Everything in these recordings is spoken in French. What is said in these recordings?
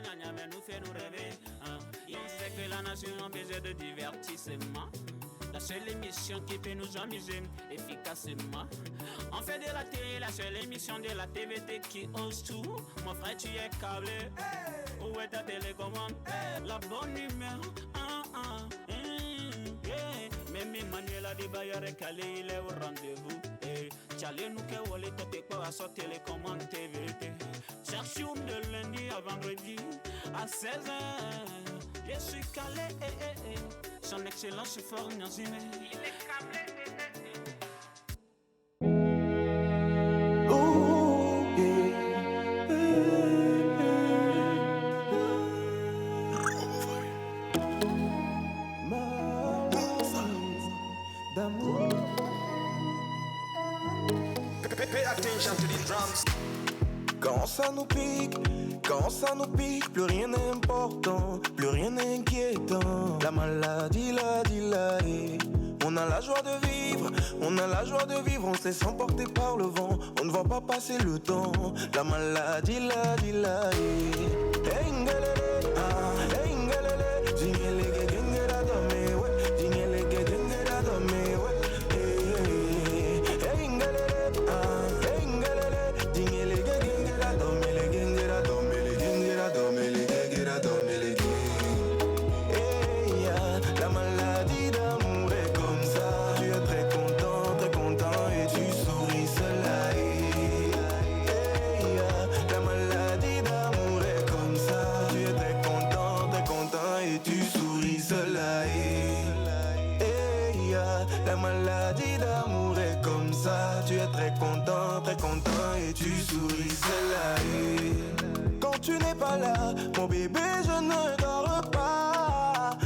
gna mais nous fait nous rêver. Il sait que la nation a besoin de divertissement. La seule émission qui peut nous amuser efficacement. On fait de la télé, la seule émission de la TVT qui ose tout. Mon frère, tu es câblé. Hey. Où est ta télécommande? Hey. La bonne humeur. Même Emmanuel a dit Bayer est calé, il est au rendez-vous. Tchallé nous que wole t'es pas à sa télécommande TVT. Chaque jour de lundi à vendredi à 16h. Je suis calé. Son excellence est fort Nazime. Il est câblé. Pay attention to the drums. Quand ça nous pique, plus rien n'est important, plus rien n'est inquiétant. La maladie, on a la joie de vivre, on se laisse emporter par le vent, on ne va pas passer le temps. La maladie, hey, ngalele, hey, ngalele, dingele, gengera dame, ouais, dingele, gengera dame, ouais. Très content et tu souris, c'est là. Quand tu n'es pas là, mon bébé, je ne dors pas.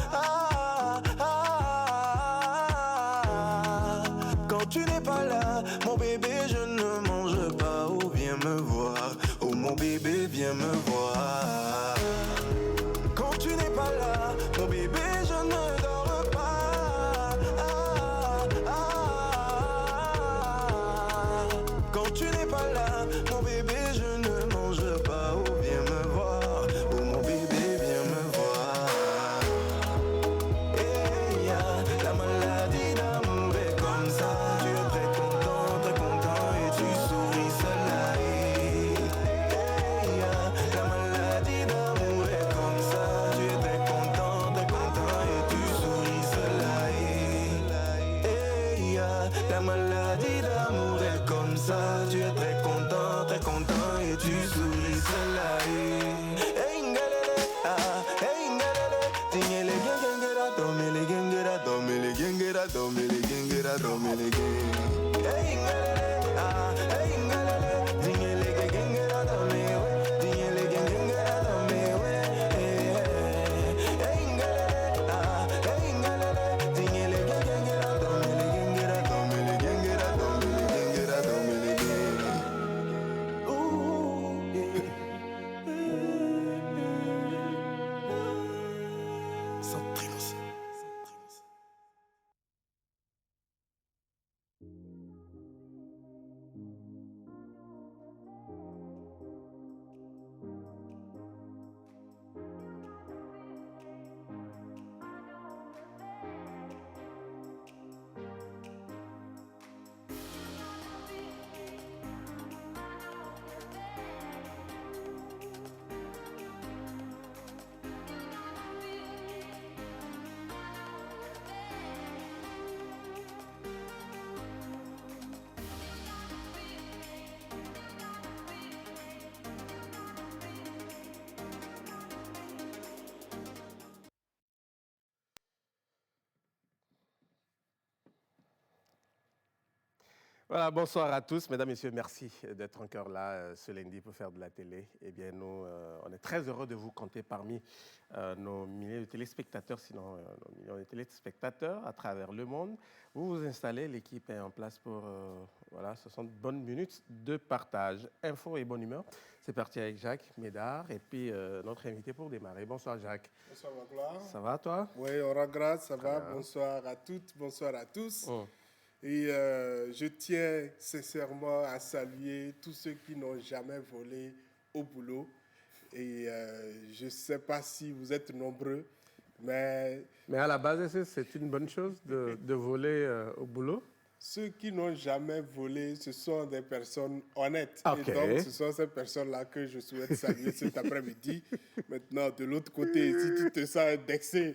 Quand tu n'es pas là, mon bébé, je ne mange pas. Oh, viens me voir, oh mon bébé, viens me voir. Quand tu n'es pas là, mon bébé, je ne dors pas. Quand tu n'es pas là, mon bébé, je ne mange pas. Oh, viens me voir. Oh, mon bébé, viens me voir. Hey, la maladie d'amour est comme ça. Tu es très content et tu souris seul là. Hey, la maladie d'amour est comme ça. Tu es très content et tu souris seul là. Hey, la maladie d'amour est comme ça. Tu es très content et tu souris seul là. Hey, ngalele, hey, ngalele, dingele, gengera, domele, gengera, domele, gengera, domele, gengera, domele, gengera. Hey, ngalele, hey, ngalele, dingele, gengera, domele, dingele, gengera, domele, hey, ngalele, hey, ngalele, dingele, gengera, domele, gengera, domele, gengera, domele, gengera, domele, gengera. Voilà, bonsoir à tous. Mesdames, Messieurs, merci d'être encore là ce lundi pour faire de la télé. Eh bien, nous, on est très heureux de vous compter parmi nos milliers de téléspectateurs, sinon nos millions de téléspectateurs à travers le monde. Vous vous installez, l'équipe est en place pour voilà, 60 bonnes minutes de partage. Info et bonne humeur. C'est parti avec Jacques Médard et puis notre invité pour démarrer. Bonsoir Jacques. Bonsoir Magloire. Ça va toi? Oui, on rend grâce, ça va. Bonsoir à toutes, bonsoir à tous. Et je tiens sincèrement à saluer tous ceux qui n'ont jamais volé au boulot. Et je ne sais pas si vous êtes nombreux, mais... Mais à la base, c'est une bonne chose de voler au boulot? Ceux qui n'ont jamais volé, ce sont des personnes honnêtes. Okay. Et donc, ce sont ces personnes-là que je souhaite saluer cet après-midi. Maintenant, de l'autre côté, si tu te sens indexé,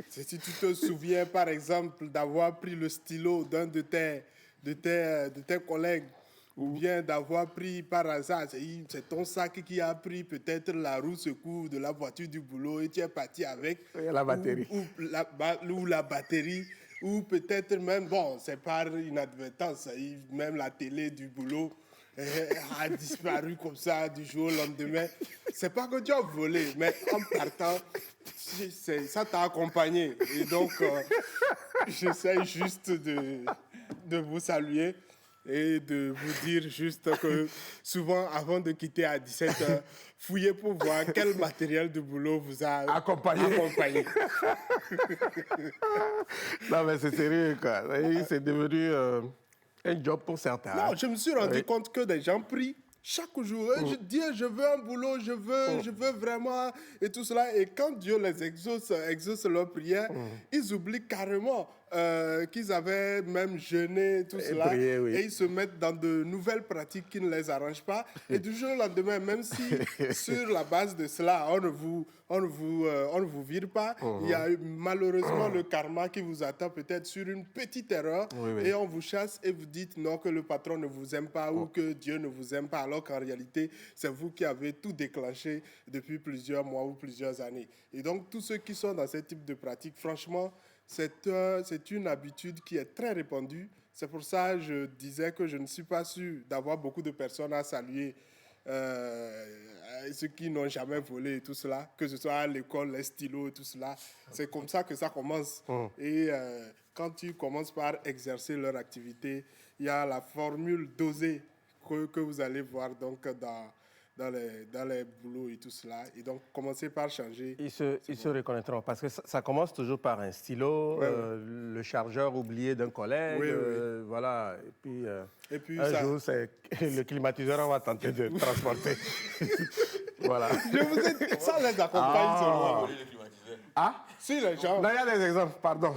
si tu te souviens, par exemple, d'avoir pris le stylo d'un de tes collègues, ou bien d'avoir pris par hasard, c'est ton sac qui a pris peut-être la roue secours de la voiture du boulot et tu es parti avec. Et la batterie. Ou la batterie. Ou peut-être même, bon, c'est par inadvertance, même la télé du boulot a disparu comme ça du jour au lendemain. C'est pas que tu as volé, mais en partant, ça t'a accompagné. Et donc, j'essaie juste de vous saluer et de vous dire juste que souvent, avant de quitter à 17h, fouillez pour voir quel matériel de boulot vous a accompagné. Non, mais c'est sérieux, quoi. C'est devenu un job pour certains. Non, je me suis rendu compte que des gens prient chaque jour. Je dis, je veux un boulot, je veux vraiment, et tout cela. Et quand Dieu les exauce leurs prières, ils oublient carrément qu'ils avaient même jeûné, tout cela. Prier, oui. Et ils se mettent dans de nouvelles pratiques qui ne les arrangent pas. Et du jour au lendemain, même si sur la base de cela, on ne vous vire pas, il y a malheureusement le karma qui vous attend peut-être sur une petite erreur. Oui. Et on vous chasse et vous dites non, que le patron ne vous aime pas ou que Dieu ne vous aime pas, alors qu'en réalité, c'est vous qui avez tout déclenché depuis plusieurs mois ou plusieurs années. Et donc, tous ceux qui sont dans ce type de pratique, franchement, c'est une habitude qui est très répandue. C'est pour ça que je disais que je ne suis pas sûr d'avoir beaucoup de personnes à saluer, ceux qui n'ont jamais volé et tout cela, que ce soit à l'école, les stylos et tout cela. C'est comme ça que ça commence. Et quand tu commences par exercer leur activité, il y a la formule dosée que vous allez voir donc dans les boulots et tout cela. Et donc, commencez par changer. Ils se reconnaîtront parce que ça commence toujours par un stylo, le chargeur oublié d'un collègue, voilà. Et puis un jour, c'est le climatiseur, on va tenter de transporter. Voilà. Je vous ai dit, ça les accompagne seulement. Ah? Si les gens... Non, il y a des exemples, pardon.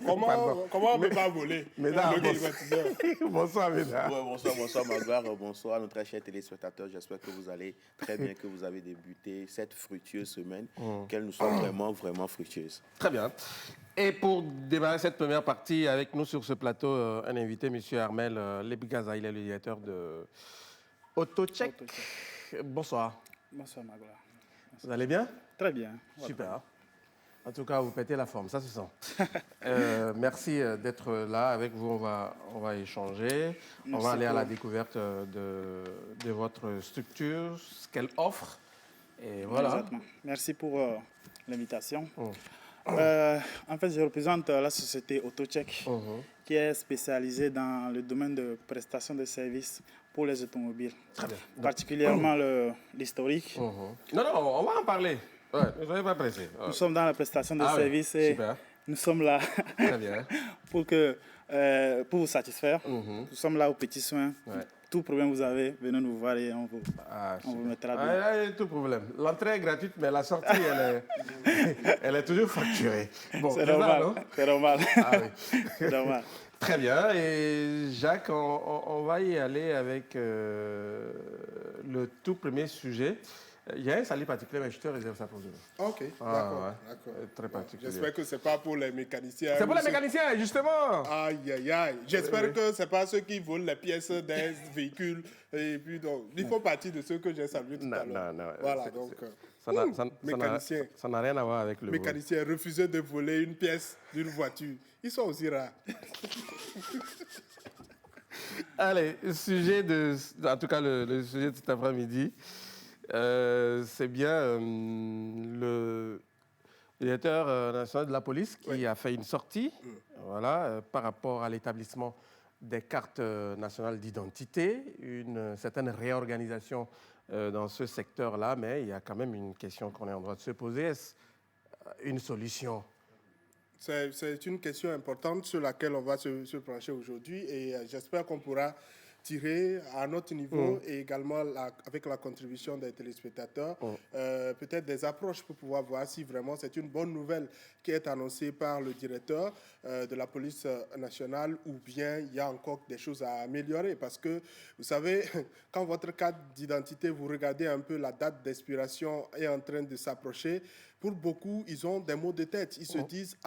Comment on ne peut pas voler le climatiseur? Bonsoir, mesdames. Bonsoir, Magloire. Bonsoir à nos très chers téléspectateurs. J'espère que vous allez très bien, que vous avez débuté cette fructueuse semaine, qu'elle nous soit vraiment, vraiment fructueuse. Très bien. Et pour démarrer cette première partie, avec nous sur ce plateau, un invité, M. Armel Lebigaza. Il est le directeur de AutoCheck. Bonsoir. Bonsoir, Magloire. Vous allez bien? Très bien. Super. En tout cas, vous pétez la forme, ça se sent. Merci d'être là. Avec vous, on va échanger. On va aller à la découverte de votre structure, ce qu'elle offre. Et voilà. Exactement. Merci pour l'invitation. En fait, je représente la société AutoCheck, qui est spécialisée dans le domaine de prestation de services pour les automobiles. Très bien. Particulièrement l'historique. Non, on va en parler. Ouais, ne soyez pas pressé. Nous sommes dans la prestation de services et nous sommes là pour vous satisfaire. Nous sommes là aux petits soins. Ouais. Tout problème que vous avez, venez nous voir et on vous mettra bien. Tout problème. L'entrée est gratuite, mais la sortie, elle est toujours facturée. Bon, c'est normal, non? C'est normal. Ah, oui. C'est normal. Très bien. Et Jacques, on va y aller avec le tout premier sujet. Il y a un salut particulier, mais je te réserve ça pour demain. Ok, d'accord. Très particulier. J'espère que ce n'est pas pour les mécaniciens. C'est pour les mécaniciens, justement. Aïe, aïe, aïe. J'espère que ce n'est pas ceux qui volent les pièces des véhicules. Et puis, donc, ils font partie de ceux que j'ai salués tout à l'heure. Non. Voilà, donc... mécaniciens. Ça n'a rien à voir avec le vol. Mécaniciens refusaient de voler une pièce d'une voiture. Ils sont aussi rares. Allez, en tout cas, le sujet de cet après-midi... c'est bien le directeur national de la police qui a fait une sortie par rapport à l'établissement des cartes nationales d'identité, une certaine réorganisation dans ce secteur-là, mais il y a quand même une question qu'on est en droit de se poser. Est-ce une solution? C'est une question importante sur laquelle on va se pencher aujourd'hui et j'espère qu'on pourra tirer à notre niveau et également avec la contribution des téléspectateurs, peut-être des approches pour pouvoir voir si vraiment c'est une bonne nouvelle qui est annoncée par le directeur de la police nationale ou bien il y a encore des choses à améliorer. Parce que, vous savez, quand votre carte d'identité, vous regardez un peu la date d'expiration est en train de s'approcher, pour beaucoup, ils ont des maux de tête. Ils se disent,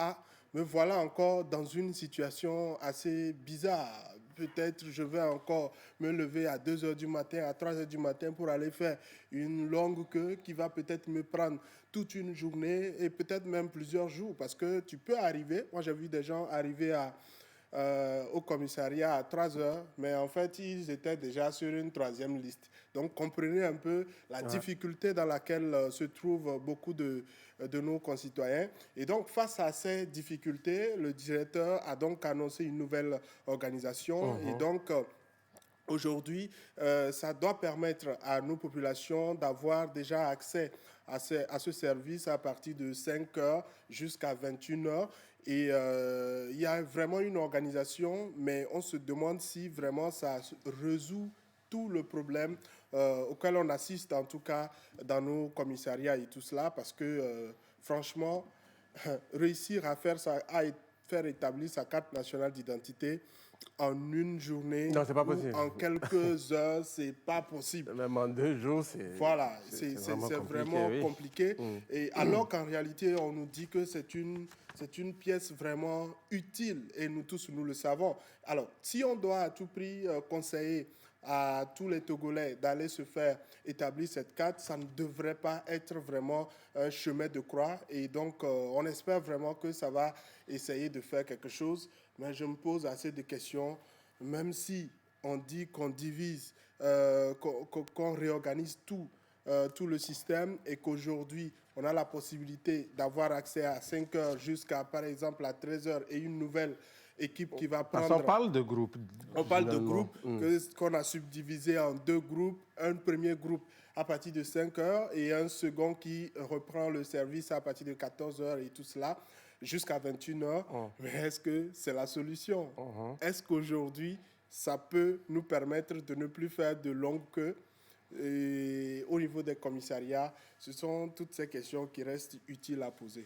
me voilà encore dans une situation assez bizarre. Peut-être je vais encore me lever à 2 h du matin, à 3 h du matin pour aller faire une longue queue qui va peut-être me prendre toute une journée et peut-être même plusieurs jours. Parce que tu peux arriver, moi j'ai vu des gens arriver au commissariat à 3 h, mais en fait ils étaient déjà sur une 3e liste. Donc comprenez un peu la difficulté dans laquelle se trouvent beaucoup de nos concitoyens. Et donc, face à ces difficultés, le directeur a donc annoncé une nouvelle organisation. Et donc, aujourd'hui, ça doit permettre à nos populations d'avoir déjà accès à ce service à partir de 5 h jusqu'à 21 h. Et il y a vraiment une organisation, mais on se demande si vraiment ça résout tout le problème auquel on assiste, en tout cas dans nos commissariats et tout cela, parce que franchement, réussir à faire établir sa carte nationale d'identité en une journée, non, c'est pas possible. En quelques heures, c'est pas possible. Même en 2 jours, c'est voilà, c'est vraiment compliqué. Et alors qu'en réalité, on nous dit que c'est une pièce vraiment utile et nous tous, nous le savons. Alors, si on doit à tout prix conseiller à tous les Togolais d'aller se faire établir cette carte, ça ne devrait pas être vraiment un chemin de croix. Et donc, on espère vraiment que ça va essayer de faire quelque chose. Mais je me pose assez de questions, même si on dit qu'on divise, qu'on réorganise tout le système et qu'aujourd'hui, on a la possibilité d'avoir accès à 5 h jusqu'à, par exemple, à 13 h et une nouvelle équipe qui va prendre... On parle de groupe. On parle de groupe qu'on a subdivisé en 2 groupes. Un premier groupe à partir de 5 h et un second qui reprend le service à partir de 14 h et tout cela jusqu'à 21 h. Mais est-ce que c'est la solution? Est-ce qu'aujourd'hui, ça peut nous permettre de ne plus faire de longues queues? Et au niveau des commissariats, ce sont toutes ces questions qui restent utiles à poser.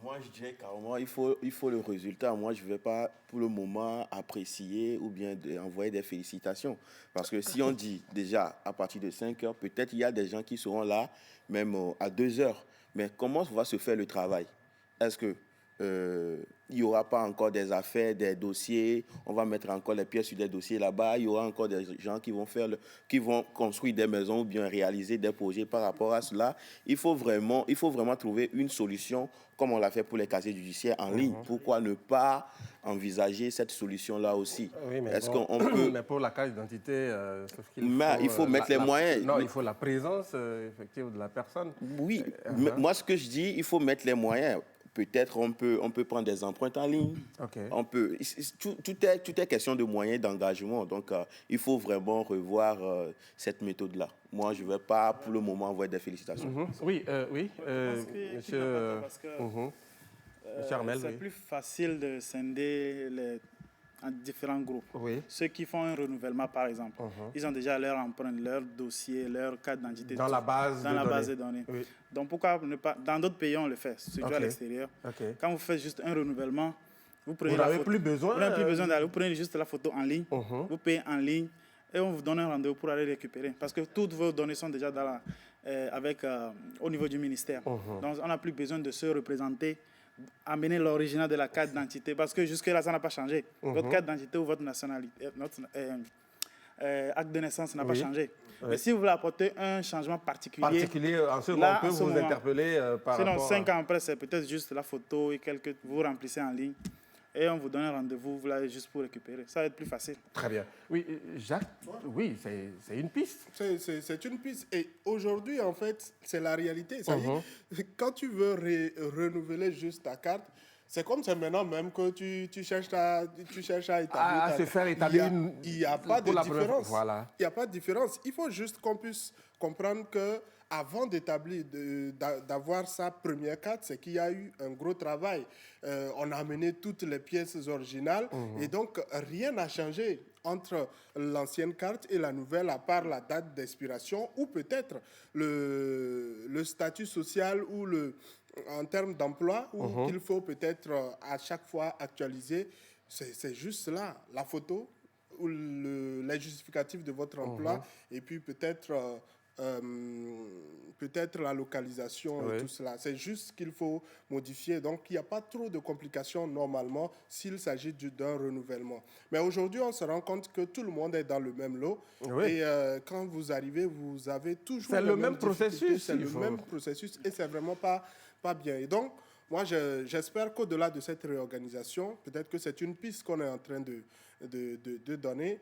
Moi, je dirais carrément, il faut le résultat. Moi, je ne vais pas, pour le moment, apprécier ou bien envoyer des félicitations. Parce que si on dit déjà à partir de 5 h, peut-être il y a des gens qui seront là, même à 2 h. Mais comment va se faire le travail? Est-ce que il n'y aura pas encore des affaires, des dossiers, on va mettre encore les pièces sur des dossiers là-bas, il y aura encore des gens qui vont construire des maisons ou bien réaliser des projets par rapport à cela. Il faut vraiment trouver une solution comme on l'a fait pour les casiers judiciaires en ligne. Pourquoi ne pas envisager cette solution-là aussi? Oui, mais est-ce qu'on peut... Mais pour la carte d'identité, il faut mettre les moyens. Non, il faut la présence effective de la personne. Oui, moi ce que je dis, il faut mettre les moyens. Peut-être on peut prendre des empreintes en ligne. On peut, tout est question de moyens, d'engagement. Donc, il faut vraiment revoir cette méthode-là. Moi, je ne vais pas, pour le moment, envoyer des félicitations. Oui, monsieur... Monsieur Armel, c'est plus facile de scinder en différents groupes. Ceux qui font un renouvellement, par exemple, ils ont déjà leur empreinte, leur dossier, leur carte d'identité. Dans la base de données. Donc, pourquoi ne pas... Dans d'autres pays, on le fait, surtout à l'extérieur. Quand vous faites juste un renouvellement, vous prenez la photo. Plus besoin. Vous n'avez plus besoin d'aller. Vous prenez juste la photo en ligne, vous payez en ligne et on vous donne un rendez-vous pour aller récupérer. Parce que toutes vos données sont déjà au niveau du ministère. Donc, on n'a plus besoin de se représenter, amener l'original de la carte d'identité, parce que jusque-là, ça n'a pas changé. Votre carte d'identité ou votre nationalité, acte de naissance n'a pas changé. Mais si vous voulez apporter un changement particulier, ensuite on peut vous interpeller par sinon, rapport 5 ans après, c'est peut-être juste la photo et vous remplissez en ligne. Et on vous donne un rendez-vous, vous l'avez juste pour récupérer. Ça va être plus facile. Très bien. Oui, Jacques, oui, c'est une piste. C'est une piste. Et aujourd'hui, en fait, c'est la réalité. Quand tu veux renouveler juste ta carte, c'est comme c'est maintenant même que tu cherches à établir se faire établir. Il n'y a pas de différence. Voilà. Il n'y a pas de différence. Il faut juste qu'on puisse comprendre que avant d'avoir sa première carte, c'est qu'il y a eu un gros travail. On a amené toutes les pièces originales et donc rien n'a changé entre l'ancienne carte et la nouvelle, à part la date d'expiration ou peut-être le statut social ou en termes d'emploi, où qu'il faut peut-être à chaque fois actualiser. C'est juste là, la photo ou les justificatifs de votre emploi et puis peut-être la localisation et tout cela. C'est juste qu'il faut modifier. Donc, il n'y a pas trop de complications normalement s'il s'agit d'un renouvellement. Mais aujourd'hui, on se rend compte que tout le monde est dans le même lot. Oui. Et quand vous arrivez, vous avez toujours c'est le même processus. C'est le même processus et c'est vraiment pas bien. Et donc, moi, j'espère qu'au-delà de cette réorganisation, peut-être que c'est une piste qu'on est en train de donner.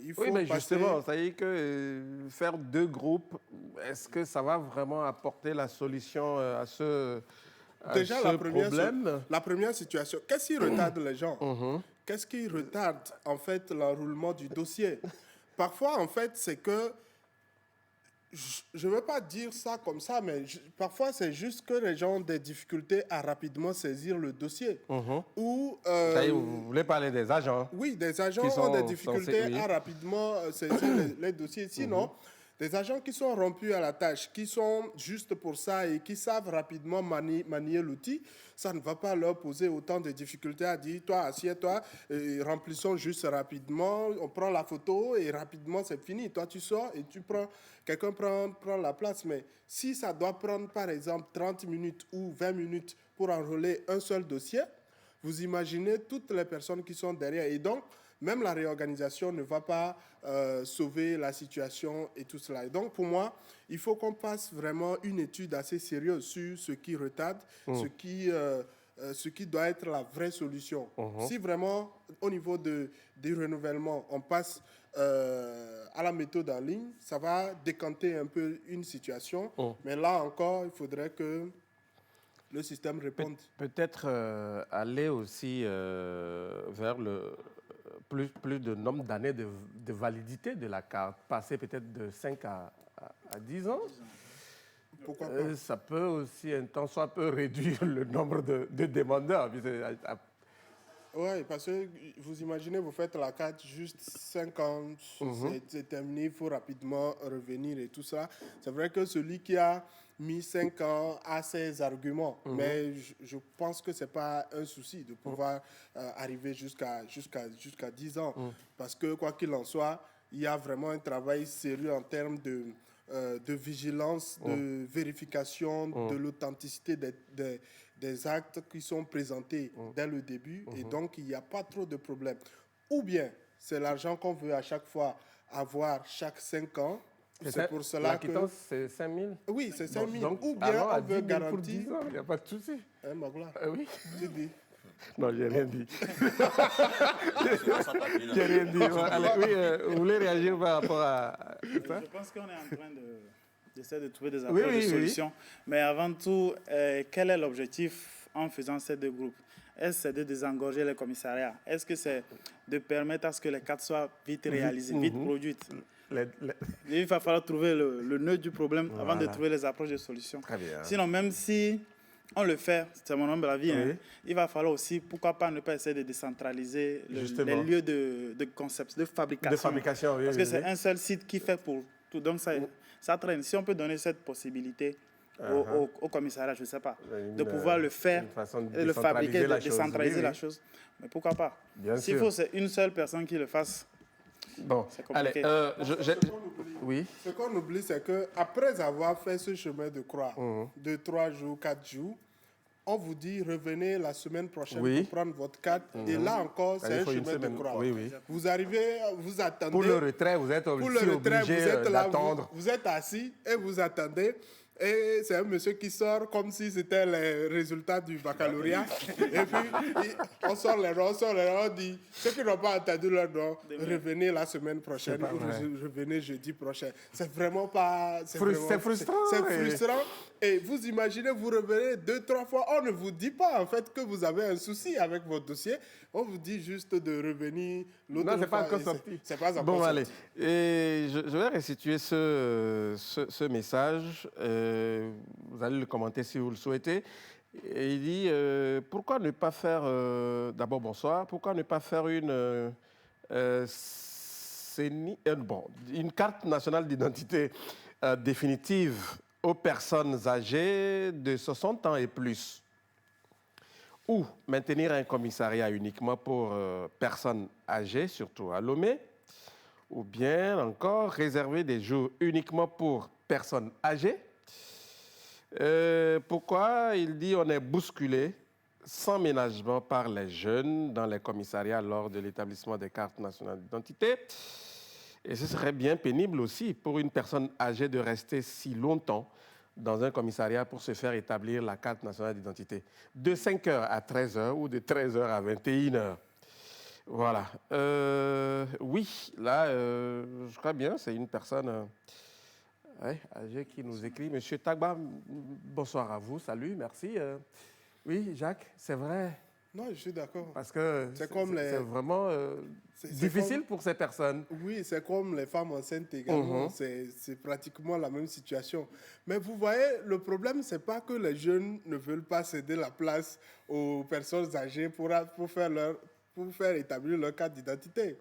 Il faut mais justement, ça y est que faire 2 groupes, est-ce que ça va vraiment apporter la solution à ce problème? La première situation, qu'est-ce qui retarde les gens? Qu'est-ce qui retarde, en fait, l'enroulement du dossier? Parfois, en fait, c'est que je ne veux pas dire ça comme ça, mais parfois, c'est juste que les gens ont des difficultés à rapidement saisir le dossier. Ou, vous voulez parler des agents? Oui, des agents ont des difficultés à rapidement saisir les dossiers. Sinon, des agents qui sont rompus à la tâche, qui sont juste pour ça et qui savent rapidement manier l'outil, ça ne va pas leur poser autant de difficultés à dire, toi, assieds-toi, remplissons juste rapidement, on prend la photo et rapidement c'est fini. Toi, tu sors et quelqu'un prend la place. Mais si ça doit prendre, par exemple, 30 minutes ou 20 minutes pour enrôler un seul dossier, vous imaginez toutes les personnes qui sont derrière. Et donc, même la réorganisation ne va pas sauver la situation et tout cela. Et donc, pour moi, il faut qu'on fasse vraiment une étude assez sérieuse sur ce qui retarde, ce qui doit être la vraie solution. Si vraiment, au niveau du renouvellement, on passe à la méthode en ligne, ça va décanter un peu une situation. Mais là encore, il faudrait que le système réponde. Peut-être aller aussi vers plus de nombre d'années de validité de la carte, passer peut-être de 5 à 10 ans. Pourquoi pas? Ça peut aussi un temps soit peu réduire le nombre de demandeurs. Oui, parce que vous imaginez, vous faites la carte juste 5 ans, c'est terminé, il faut rapidement revenir et tout ça. C'est vrai que celui qui a mis 5 ans a ses arguments, mais je pense que ce n'est pas un souci de pouvoir arriver jusqu'à 10 ans. Parce que quoi qu'il en soit, il y a vraiment un travail sérieux en termes de vigilance, de vérification de l'authenticité des actes qui sont présentés dès le début, et donc il n'y a pas trop de problèmes. Ou bien, c'est l'argent qu'on veut à chaque fois avoir chaque 5 ans. C'est pour cela la quittance, c'est 5 000? Oui, c'est 5 000. Ou bien on veut garantir... Il n'y a pas de souci. Hein, Magla? Oui. Tu dis? Non, j'ai rien dit. J'ai rien dit. Allez, oui, vous voulez réagir par rapport à ça? Je pense qu'on est en train d'essayer de trouver des approches de solutions. Mais avant tout, quel est l'objectif en faisant ces 2 groupes? Est-ce que c'est de désengorger les commissariats? Est-ce que c'est de permettre à ce que les cartes soient vite réalisées, vite produites? Il va falloir trouver le nœud du problème avant de trouver les approches de solutions. Très bien. Sinon, même si on le fait, c'est mon humble avis, il va falloir aussi, pourquoi pas, ne pas essayer de décentraliser les lieux de concept, de fabrication. Parce que c'est un seul site qui fait pour tout. Donc, ça traîne. Si on peut donner cette possibilité au commissariat, je ne sais pas, de pouvoir le faire, le fabriquer, de décentraliser la chose, mais pourquoi pas? S'il faut, c'est une seule personne qui le fasse. Bon, allez, oui. Ce qu'on oublie, c'est qu'après avoir fait ce chemin de croix de 3 jours, 4 jours, on vous dit revenez la semaine prochaine pour prendre votre carte. Et là encore, c'est un chemin de croix. Vous arrivez, vous attendez. Pour le retrait, vous êtes obligé d'attendre. Vous êtes assis et vous attendez. Et c'est un monsieur qui sort comme si c'était les résultats du baccalauréat. Et puis, on sort les noms, on dit, ceux qui n'ont pas entendu leur nom, revenez la semaine prochaine ou revenez jeudi prochain. C'est vraiment pas... C'est frustrant. C'est frustrant Et vous imaginez, vous revenez 2-3 fois, on ne vous dit pas en fait que vous avez un souci avec votre dossier. On vous dit juste de revenir l'autre fois. Non, c'est pas encore sorti. C'est pas encore Bon, sorti. allez. Et je vais restituer ce message. Vous allez le commenter si vous le souhaitez. Et il dit, pourquoi ne pas faire... D'abord, bonsoir. Pourquoi ne pas faire une carte nationale d'identité définitive aux personnes âgées de 60 ans et plus, ou maintenir un commissariat uniquement pour personnes âgées, surtout à Lomé, ou bien encore réserver des jours uniquement pour personnes âgées. Pourquoi il dit on est bousculé sans ménagement par les jeunes dans les commissariats lors de l'établissement des cartes nationales d'identité. Et ce serait bien pénible aussi pour une personne âgée de rester si longtemps dans un commissariat pour se faire établir la carte nationale d'identité. De 5h à 13h ou de 13h à 21h. Voilà. Oui, là, je crois bien, c'est une personne âgée qui nous écrit. Monsieur Tagba, bonsoir à vous, salut, merci. Oui, Jacques, c'est vrai. Non, je suis d'accord. Parce que c'est vraiment difficile pour ces personnes. Oui, c'est comme les femmes enceintes également. C'est pratiquement la même situation. Mais vous voyez, le problème, ce n'est pas que les jeunes ne veulent pas céder la place aux personnes âgées pour faire établir leur carte d'identité.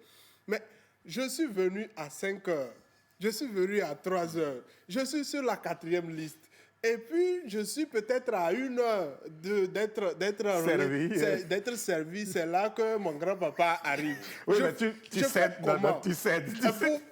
Mais je suis venu à 5 heures. Je suis venu à 3 heures. Je suis sur la 4e liste. Et puis, je suis peut-être à 1 heure d'être servi. C'est là que mon grand-papa arrive. Oui, mais tu cèdes.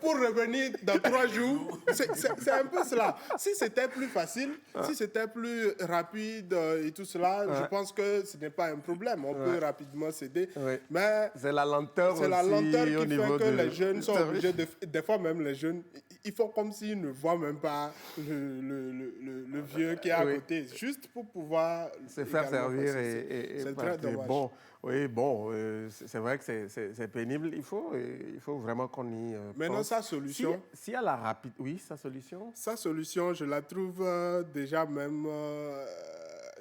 Pour revenir dans 3 jours, c'est un peu cela. Si c'était plus facile, si c'était plus rapide et tout cela, je pense que ce n'est pas un problème. On peut rapidement céder. Mais c'est la lenteur aussi. C'est la lenteur qui fait que les jeunes sont obligés des fois même les jeunes, ils font comme s'ils ne voient même pas le vieux qui est à côté, juste pour pouvoir se faire servir et c'est très dommage. Bon, c'est vrai que c'est pénible. Il faut vraiment qu'on y Maintenant, pense. sa solution... S'il y a la rapide... Oui, sa solution? Sa solution, je la trouve déjà même...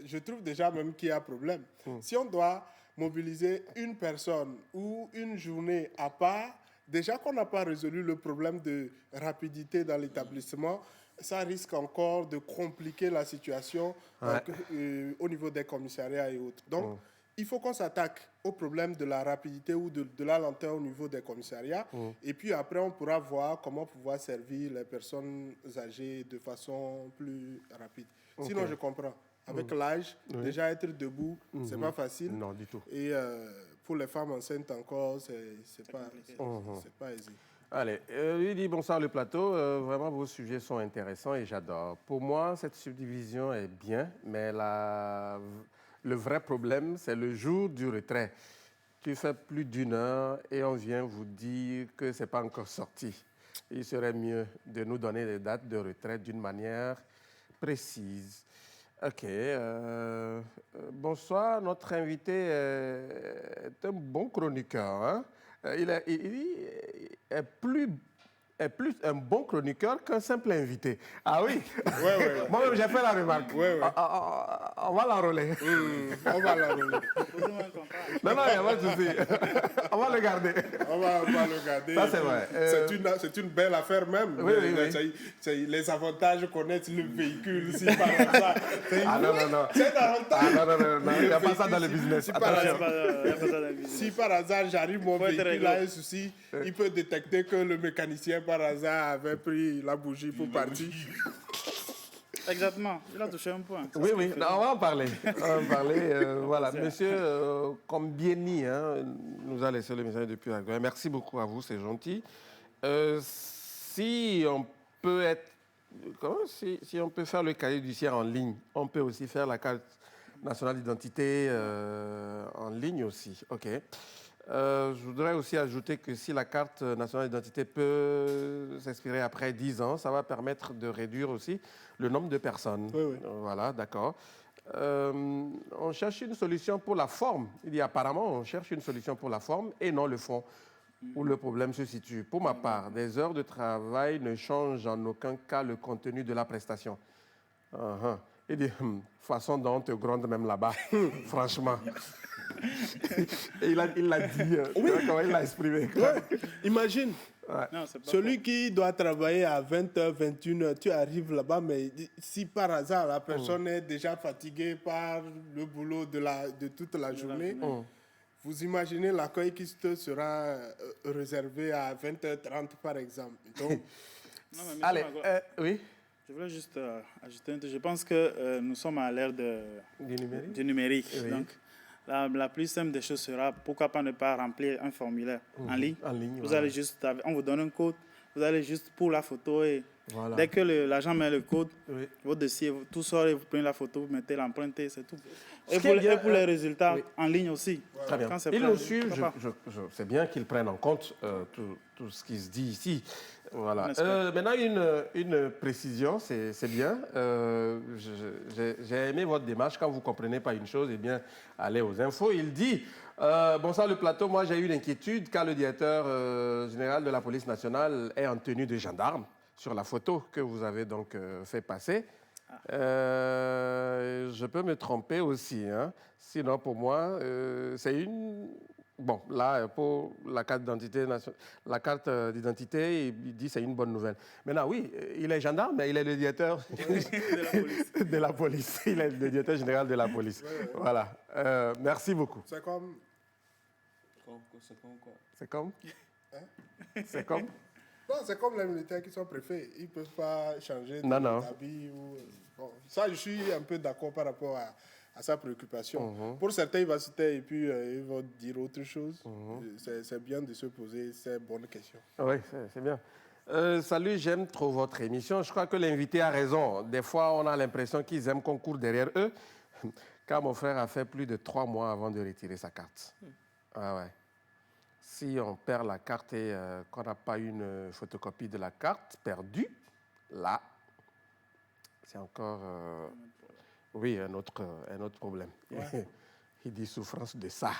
je trouve déjà même qu'il y a problème. Si on doit mobiliser une personne ou une journée à part, déjà qu'on n'a pas résolu le problème de rapidité dans l'établissement, ça risque encore de compliquer la situation au niveau des commissariats et autres. Donc, il faut qu'on s'attaque au problème de la rapidité ou de la lenteur au niveau des commissariats. Et puis après, on pourra voir comment pouvoir servir les personnes âgées de façon plus rapide. Sinon, je comprends. Avec l'âge, déjà être debout, c'est pas facile. Non, du tout. Et pour les femmes enceintes encore, c'est pas aisé. Allez, lui dit bonsoir le plateau. Vraiment, vos sujets sont intéressants et j'adore. Pour moi, cette subdivision est bien, mais le vrai problème, c'est le jour du retrait. Tu fais plus d'1 heure et on vient vous dire que ce n'est pas encore sorti. Il serait mieux de nous donner les dates de retrait d'une manière précise. OK. Bonsoir, notre invité est un bon chroniqueur. Hein? Il est plus un bon chroniqueur qu'un simple invité. Ah oui? Moi-même, j'ai fait la remarque. On va l'enrôler. On va l'enrôler. Non, il n'y a pas de souci. On va le garder. On va le garder. Ça, c'est vrai. C'est une belle affaire même. Les avantages, connaître le véhicule, si par hasard. C'est un avantage. Non, il n'y a pas ça dans le business. Si par hasard, j'arrive, mon véhicule a un souci, il peut détecter que le mécanicien, par hasard, avait pris la bougie pour partir. Exactement, il a touché un point. Oui, non, on va en parler. Voilà, monsieur Combieni nous a laissé le message depuis la guerre. Merci beaucoup à vous, c'est gentil. Si on peut faire le cahier judiciaire en ligne, on peut aussi faire la carte nationale d'identité en ligne aussi. OK. Je voudrais aussi ajouter que si la carte nationale d'identité peut s'expirer après 10 ans, ça va permettre de réduire aussi le nombre de personnes. Voilà, d'accord. On cherche une solution pour la forme. Il dit apparemment, on cherche une solution pour la forme et non le fond, où le problème se situe. Pour ma part, des heures de travail ne changent en aucun cas le contenu de la prestation. Il dit, façon dont on te gronde même là-bas, franchement. Et il l'a dit, Oui. comment il l'a exprimé. Quoi. Ouais. Imagine, Non, c'est pas celui qui doit travailler à 20h, 21h, tu arrives là-bas, mais si par hasard la personne est déjà fatiguée par le boulot de toute la journée, vous imaginez l'accueil qui te sera réservé à 20h30 par exemple. Donc, Non, mais Allez, monsieur Magua, oui. je voulais juste ajouter un truc. Je pense que nous sommes à l'ère Du numérique. du numérique. Oui. Donc, la plus simple des choses sera, pourquoi pas ne pas remplir un formulaire en ligne. En ligne, Vous voilà. allez juste, on vous donne un code, vous allez juste pour la photo et Voilà. dès que l'agent met le code, Oui. votre dossier, tout sort et vous prenez la photo, vous mettez l'empreinte et c'est tout. Ce Et qui est bien, pour les résultats oui. en ligne aussi. Très bien. Quand c'est Ils prêt, nous suivent, pourquoi pas. c'est bien qu'ils prennent en compte tout ce qui se dit ici. Voilà. On espère. Maintenant, une précision, c'est bien. J'ai aimé votre démarche. Quand vous ne comprenez pas une chose, eh bien, allez aux infos. Il dit, bonsoir le plateau, moi j'ai eu une inquiétude car le directeur général de la police nationale est en tenue de gendarme sur la photo que vous avez donc fait passer. Je peux me tromper aussi. Hein. Sinon, pour moi, c'est une... Bon, là, pour la carte d'identité, il dit que c'est une bonne nouvelle. Maintenant, oui, il est gendarme, mais il est le directeur de la police. Il est le directeur général de la police. Voilà. Merci beaucoup. c'est comme... C'est comme C'est comme Non, c'est comme les militaires qui sont préfets. Ils ne peuvent pas changer Non, non. d'habit. Bon, ça, je suis un peu d'accord par rapport à sa préoccupation. Pour certains, il va se taire et puis il va dire autre chose. C'est bien de se poser ces bonnes questions. Oui, c'est bien. Salut, j'aime trop votre émission. Je crois que l'invité a raison. Des fois, on a l'impression qu'ils aiment qu'on court derrière eux. Car mon frère a fait plus de 3 mois avant de retirer sa carte. Ah ouais. Si on perd la carte et qu'on n'a pas une photocopie de la carte perdue, là, c'est encore oui, un autre problème. Il dit souffrance de ça.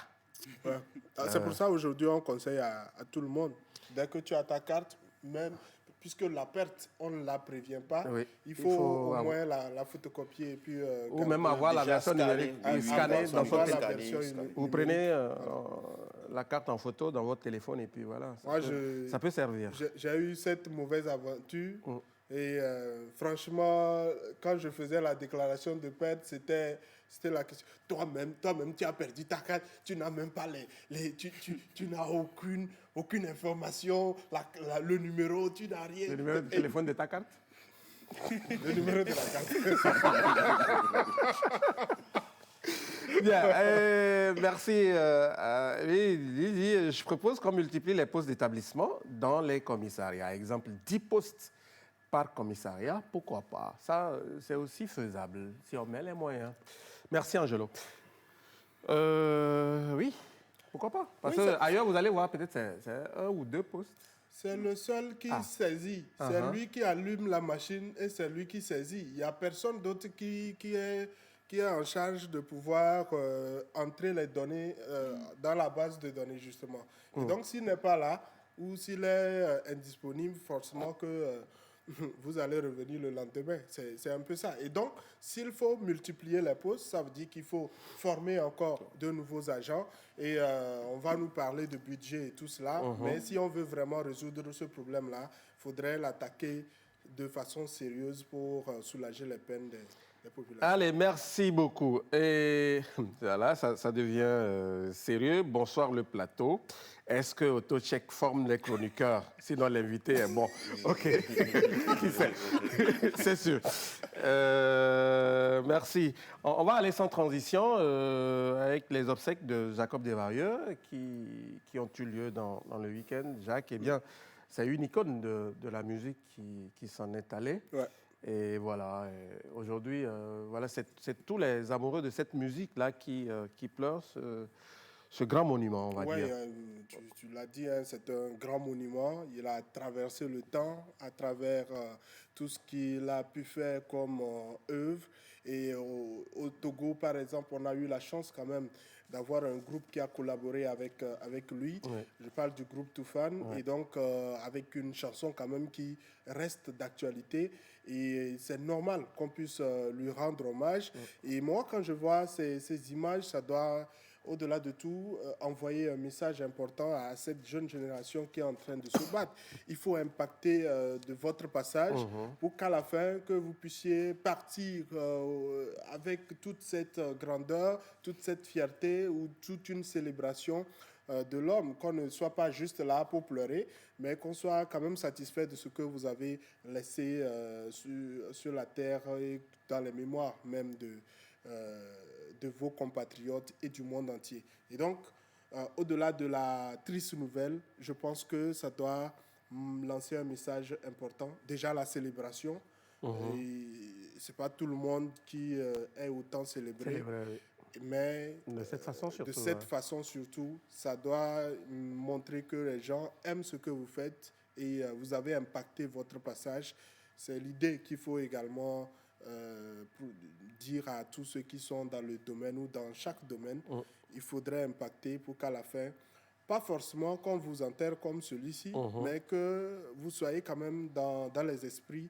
Ouais. C'est pour ça aujourd'hui on conseille à tout le monde, dès que tu as ta carte, même puisque la perte, on ne la prévient pas, Oui. il faut au moins la photocopier. Et puis, Ou même avoir la déjà version numérique, scanner dans son téléphone. Vous prenez la carte en photo dans votre téléphone et puis voilà. Ça peut servir. J'ai eu cette mauvaise aventure. Et franchement, quand je faisais la déclaration de perte, c'était la question. Toi-même, tu as perdu ta carte, tu n'as même pas tu n'as aucune information, le numéro, tu n'as rien. Le numéro de téléphone de ta carte? Le numéro de la carte. Bien, merci. Je propose qu'on multiplie les postes d'établissement dans les commissariats. Exemple, 10 postes par commissariat, pourquoi pas? Ça, c'est aussi faisable, si on met les moyens. Merci, Angelo. Oui, pourquoi pas? Parce qu'ailleurs, vous allez voir, peut-être c'est 1 ou 2 postes. C'est le seul qui saisit. C'est lui qui allume la machine et c'est lui qui saisit. Il n'y a personne d'autre qui est en charge de pouvoir entrer les données dans la base de données, justement. Et donc, s'il n'est pas là ou s'il est indisponible, forcément que vous allez revenir le lendemain. C'est un peu ça. Et donc, s'il faut multiplier les postes, ça veut dire qu'il faut former encore de nouveaux agents. Et on va nous parler de budget et tout cela. Mais si on veut vraiment résoudre ce problème-là, il faudrait l'attaquer de façon sérieuse pour soulager les peines des populations. Allez, merci beaucoup. Et voilà, ça devient sérieux. Bonsoir le plateau. Est-ce que AutoCheck forme les chroniqueurs? Sinon, l'invité est bon. OK. Qui sait? C'est sûr. Merci. On va aller sans transition avec les obsèques de Jacob Desvarieux qui ont eu lieu dans le week-end. Jacques, eh bien, c'est une icône de la musique qui s'en est allée. Ouais. Et voilà, aujourd'hui, voilà, c'est tous les amoureux de cette musique-là qui pleurent ce grand monument, on va dire. Tu l'as dit, hein, c'est un grand monument. Il a traversé le temps à travers tout ce qu'il a pu faire comme œuvre. Et au Togo, par exemple, on a eu la chance quand même d'avoir un groupe qui a collaboré avec lui. Ouais. Je parle du groupe Toufan. Ouais. Et donc, avec une chanson quand même qui reste d'actualité. Et c'est normal qu'on puisse lui rendre hommage. Ouais. Et moi, quand je vois ces images, ça doit, au-delà de tout, envoyer un message important à cette jeune génération qui est en train de se battre. Il faut impacter de votre passage pour qu'à la fin, que vous puissiez partir avec toute cette grandeur, toute cette fierté ou toute une célébration de l'homme, qu'on ne soit pas juste là pour pleurer, mais qu'on soit quand même satisfait de ce que vous avez laissé sur la terre et dans les mémoires même de vos compatriotes et du monde entier. Et donc, au-delà de la triste nouvelle, je pense que ça doit lancer un message important. Déjà, la célébration. Ce n'est pas tout le monde qui est autant célébré. Mais de cette façon surtout. De cette façon surtout, ça doit montrer que les gens aiment ce que vous faites et vous avez impacté votre passage. C'est l'idée qu'il faut également pour dire à tous ceux qui sont dans le domaine ou dans chaque domaine. Il faudrait impacter pour qu'à la fin, pas forcément qu'on vous enterre comme celui-ci, mais que vous soyez quand même dans les esprits,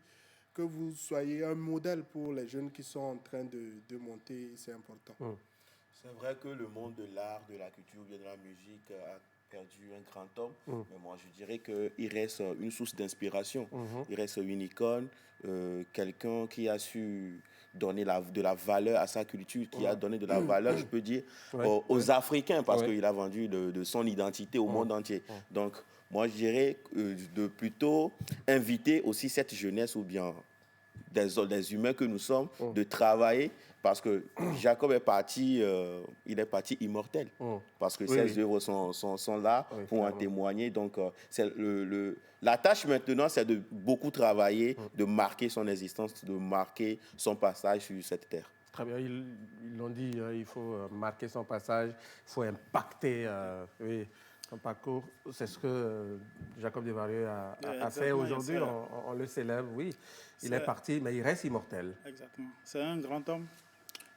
que vous soyez un modèle pour les jeunes qui sont en train de monter, c'est important. C'est vrai que le monde de l'art, de la culture, de la musique a perdu un grand homme, mais moi je dirais qu'il reste une source d'inspiration, il reste une icône, quelqu'un qui a su donner de la valeur à sa culture, qui a donné de la valeur, je peux dire, aux Africains, parce qu'il a vendu de son identité au monde entier. Donc, moi, je dirais de plutôt inviter aussi cette jeunesse ou bien des humains que nous sommes, de travailler, parce que Jacob est parti, il est parti immortel, parce que ses œuvres sont là pour en témoigner. Donc, la tâche maintenant, c'est de beaucoup travailler, de marquer son existence, de marquer son passage sur cette terre. Très bien, ils l'ont dit, il faut marquer son passage, il faut impacter son parcours. C'est ce que Jacob Desvarieux a fait aujourd'hui, on le célèbre, oui. Il est parti, mais il reste immortel. Exactement. C'est un grand homme.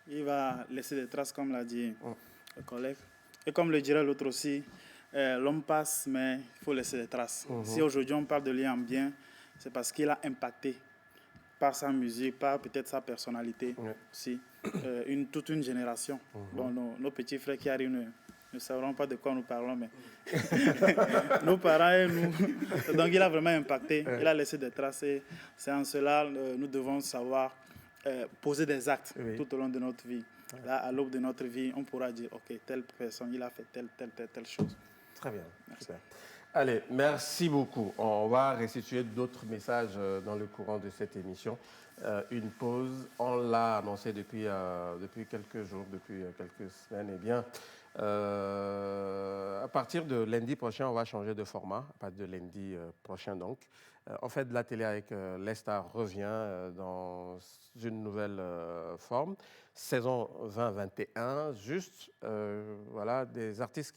Il va laisser des traces, comme l'a dit le collègue. Et comme le dirait l'autre aussi, l'homme passe, mais il faut laisser des traces. Si aujourd'hui on parle de lui en bien, c'est parce qu'il a impacté par sa musique, par peut-être sa personnalité aussi, toute une génération. Bon, nos petits frères qui arrivent ne sauront pas de quoi nous parlons, mais nos parents et nous. Donc il a vraiment impacté, il a laissé des traces. Et c'est en cela nous devons savoir poser des actes tout au long de notre vie. Là, à l'aube de notre vie, on pourra dire, ok, telle personne, il a fait telle chose. Très bien. Merci. Allez, merci beaucoup. On va restituer d'autres messages dans le courant de cette émission. Une pause, on l'a annoncé depuis quelques jours, depuis quelques semaines. Eh bien, à partir de lundi prochain, on va changer de format. À partir de lundi prochain, donc. On fait de la télé avec Les Stars revient dans une nouvelle forme. Saison 2021, juste voilà, des artistes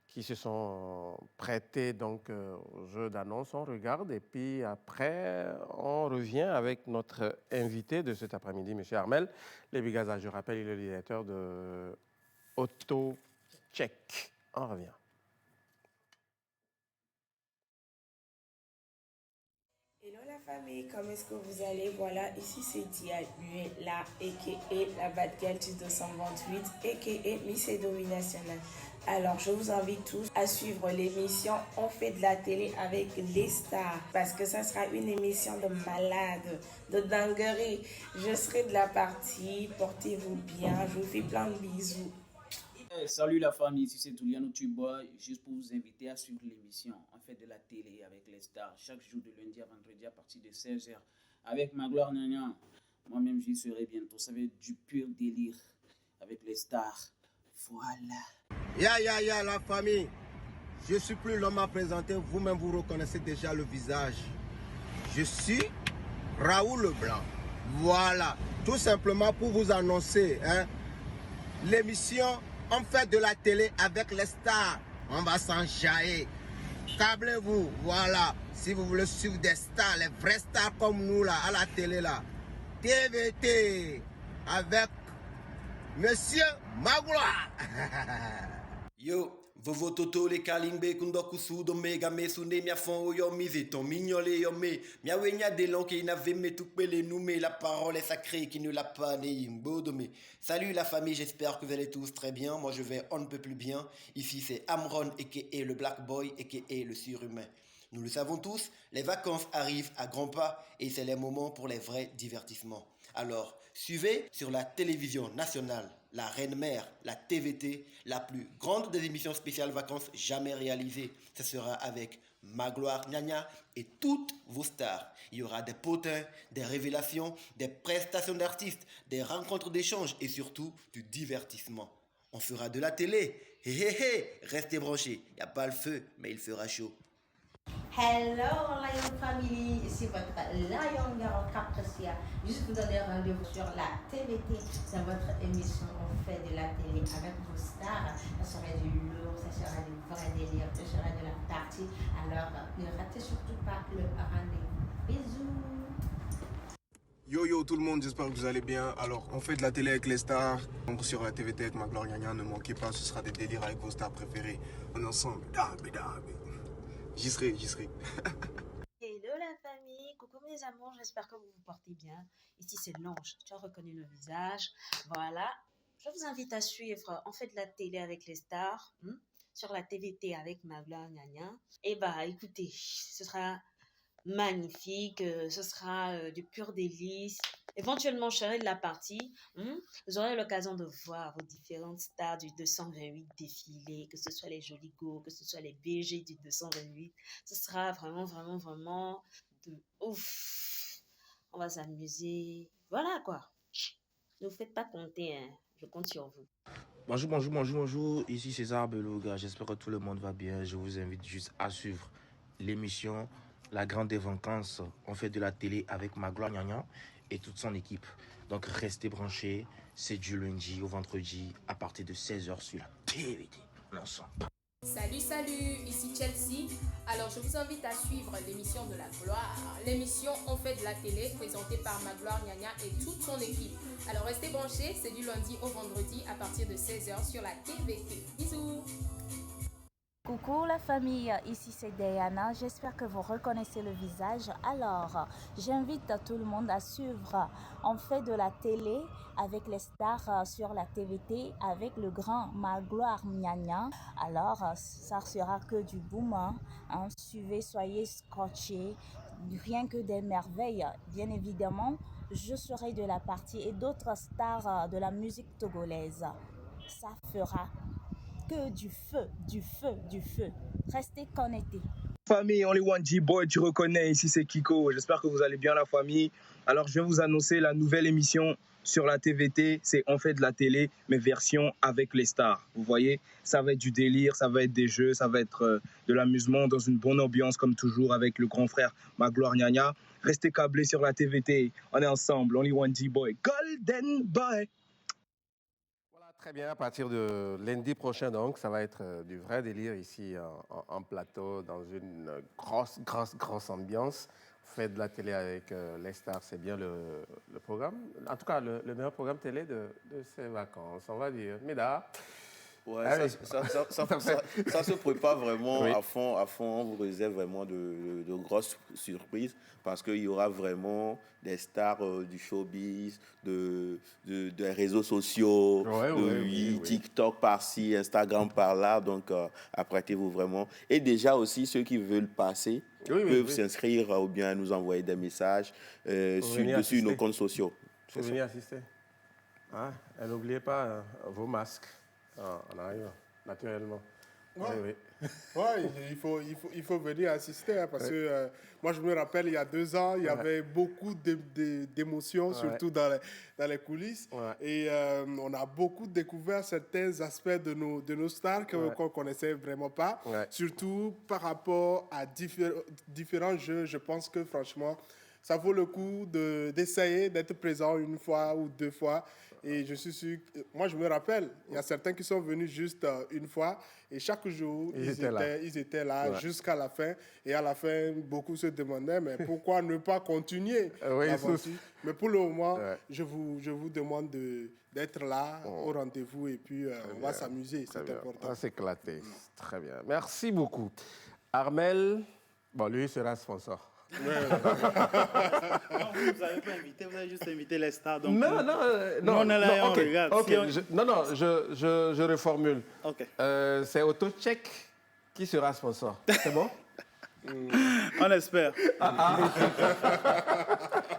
qui se sont prêtés donc, au jeu d'annonce. On regarde et puis après, on revient avec notre invité de cet après-midi, M. Armel Lebigaza. Je rappelle, il est le directeur de AutoCheck. On revient. Hello la famille, comment est-ce que vous allez? Voilà, ici c'est Dialue, la a.k.a. la Bad Girl du 228, a.k.a. Miss Edomi National. Alors, je vous invite tous à suivre l'émission On fait de la télé avec les stars. Parce que ça sera une émission de malade, de dinguerie. Je serai de la partie, portez-vous bien, je vous fais plein de bisous. Salut la famille, ici c'est Touliano Tuboy, juste pour vous inviter à suivre l'émission On fait de la télé avec les stars, chaque jour de lundi à vendredi à partir de 16h, avec Magloire Nagnan. Moi-même j'y serai bientôt, ça va être du pur délire avec les stars. Voilà. Ya la famille, je suis plus l'homme à présenter, vous-même vous reconnaissez déjà le visage. Je suis Raoul Leblanc. Voilà, tout simplement pour vous annoncer l'émission on fait de la télé avec les stars. On va s'enjailler. Câblez-vous, voilà. Si vous voulez suivre des stars, les vrais stars comme nous là, à la télé là. TVT avec Monsieur Magloire. Yo, vovo toto le kalimbe kundoku sudo mega me sune mia fon yo mise ton mignolé yo me mia wenya de long qui n'avait me tout pelé nous mais la parole est sacrée qui ne l'a pas né me. Salut la famille, j'espère que vous allez tous très bien. Moi je vais on ne peut plus bien. Ici c'est Amron aka le Black Boy aka le surhumain. Nous le savons tous, les vacances arrivent à grands pas et c'est les moments pour les vrais divertissements. Alors, suivez sur la télévision nationale, la Reine-Mère, la TVT, la plus grande des émissions spéciales vacances jamais réalisées. Ce sera avec Magloire Nyanya et toutes vos stars. Il y aura des potins, des révélations, des prestations d'artistes, des rencontres d'échanges et surtout du divertissement. On fera de la télé. Hé hé hé, restez branchés. Il n'y a pas le feu, mais il fera chaud. Hello Lion Family, ici votre Lion Girl Capricia. Juste vous donner rendez-vous sur la TVT dans votre émission On fait de la télé avec vos stars. Ça sera du lourd, ça sera du vrai délire, ça sera de la partie. Alors ne ratez surtout pas le rendez-vous. Bisous. Yo yo tout le monde, j'espère que vous allez bien. Alors on fait de la télé avec les stars, donc sur la TVT avec Magloire Nyanya, ne manquez pas, ce sera des délires avec vos stars préférées. On est ensemble. J'y serai. Hello la famille, coucou mes amours, j'espère que vous vous portez bien. Ici c'est l'ange, tu as reconnu le visage. Voilà, je vous invite à suivre On fait de la télé avec les stars, sur la TVT avec Magloire Nyanya. Et bah écoutez, ce sera magnifique, ce sera du pur délice. Éventuellement, je serai de la partie. Vous aurez l'occasion de voir vos différentes stars du 228 défilés, que ce soit les Joligots, que ce soit les BG du 228. Ce sera vraiment de ouf. On va s'amuser. Voilà quoi. Ne vous faites pas compter, hein. Je compte sur vous. Bonjour. Ici César Beluga. J'espère que tout le monde va bien. Je vous invite juste à suivre l'émission La Grande des Vacances. On fait de la télé avec Magloire Nyanya et toute son équipe. Donc restez branchés, c'est du lundi au vendredi à partir de 16h sur la TVT. Ensemble. Salut, ici Chelsea. Alors je vous invite à suivre l'émission de la gloire. L'émission On fait de la télé présentée par Magloire Nyanya et toute son équipe. Alors restez branchés, c'est du lundi au vendredi à partir de 16h sur la TVT. Bisous. Coucou la famille, ici c'est Diana, j'espère que vous reconnaissez le visage. Alors, j'invite tout le monde à suivre On fait de la télé avec les stars sur la TVT avec le grand Magloire Nyanya. Alors, ça sera que du boom, hein. Suivez, soyez scotchés, rien que des merveilles. Bien évidemment, je serai de la partie et d'autres stars de la musique togolaise. Ça fera que du feu. Restez connectés. Famille, Only One G-Boy, tu reconnais, ici c'est Kiko. J'espère que vous allez bien la famille. Alors je vais vous annoncer la nouvelle émission sur la TVT. C'est On fait de la télé, mais version avec les stars. Vous voyez, ça va être du délire, ça va être des jeux, ça va être de l'amusement dans une bonne ambiance comme toujours avec le grand frère Magloire Nyanya. Restez câblés sur la TVT. On est ensemble, Only One G-Boy. Golden Boy. Très bien, à partir de lundi prochain, donc, ça va être du vrai délire ici en plateau, dans une grosse ambiance. Fait de la télé avec les stars, c'est bien le programme. En tout cas, le meilleur programme télé de ces vacances, on va dire. Méda. Ouais, ça se prépare vraiment à fond. On vous réserve vraiment de grosses surprises parce qu'il y aura vraiment des stars du showbiz, des réseaux sociaux, TikTok par-ci, Instagram par-là. Donc, apprêtez-vous vraiment. Et déjà aussi, ceux qui veulent passer peuvent s'inscrire ou bien nous envoyer des messages sur nos comptes sociaux. Venez assister. Et n'oubliez pas vos masques. En arrivant, naturellement. Ouais, il faut venir assister parce que moi je me rappelle il y a 2 ans, il y avait beaucoup d'émotions, surtout dans les coulisses. Et on a beaucoup découvert certains aspects de nos stars qu'on ne connaissait vraiment pas. Surtout par rapport à différents jeux. Je pense que franchement, ça vaut le coup d'essayer d'être présent 1 fois ou 2 fois. Et je suis sûr, moi je me rappelle, il y a certains qui sont venus juste une fois et chaque jour, ils étaient là jusqu'à la fin. Et à la fin, beaucoup se demandaient, mais pourquoi ne pas continuer l'aventure? Mais pour le moment, je vous demande d'être là au rendez-vous et puis on va s'amuser, c'est important. On va s'éclater, très bien. Merci beaucoup. Armel, bon, lui sera sponsor. Non, vous n'avez pas invité, vous avez juste invité les stars. Donc non, on est là et on regarde. Je reformule. Okay. C'est AutoCheck qui sera sponsor. C'est bon? On espère.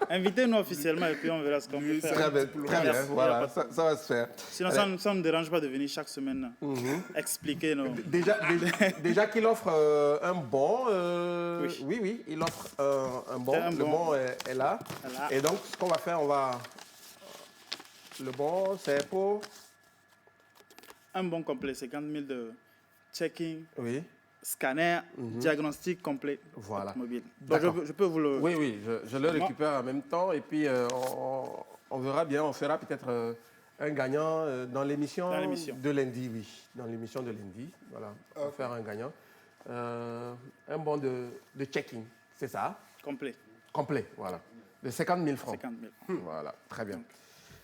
Invitez-nous officiellement et puis on verra ce qu'on peut faire. Très bien, voilà, ça va se faire. Sinon, ça ne me dérange pas de venir chaque semaine expliquer nos... Déjà qu'il offre un bon, oui, il offre un bon. Le bon est là. Et donc, ce qu'on va faire, le bon, c'est pour... Un bon complet, 50 000 de checking. Oui. Scanner, diagnostic complet automobile. Donc je peux vous le... Oui, je le récupère en même temps et puis on verra bien, on fera peut-être un gagnant dans l'émission de lundi, oui. Dans l'émission de lundi, voilà, on va faire un gagnant. Un bon de checking, c'est ça? Complet, voilà. De 50 000 francs. 50 000. Voilà, très bien.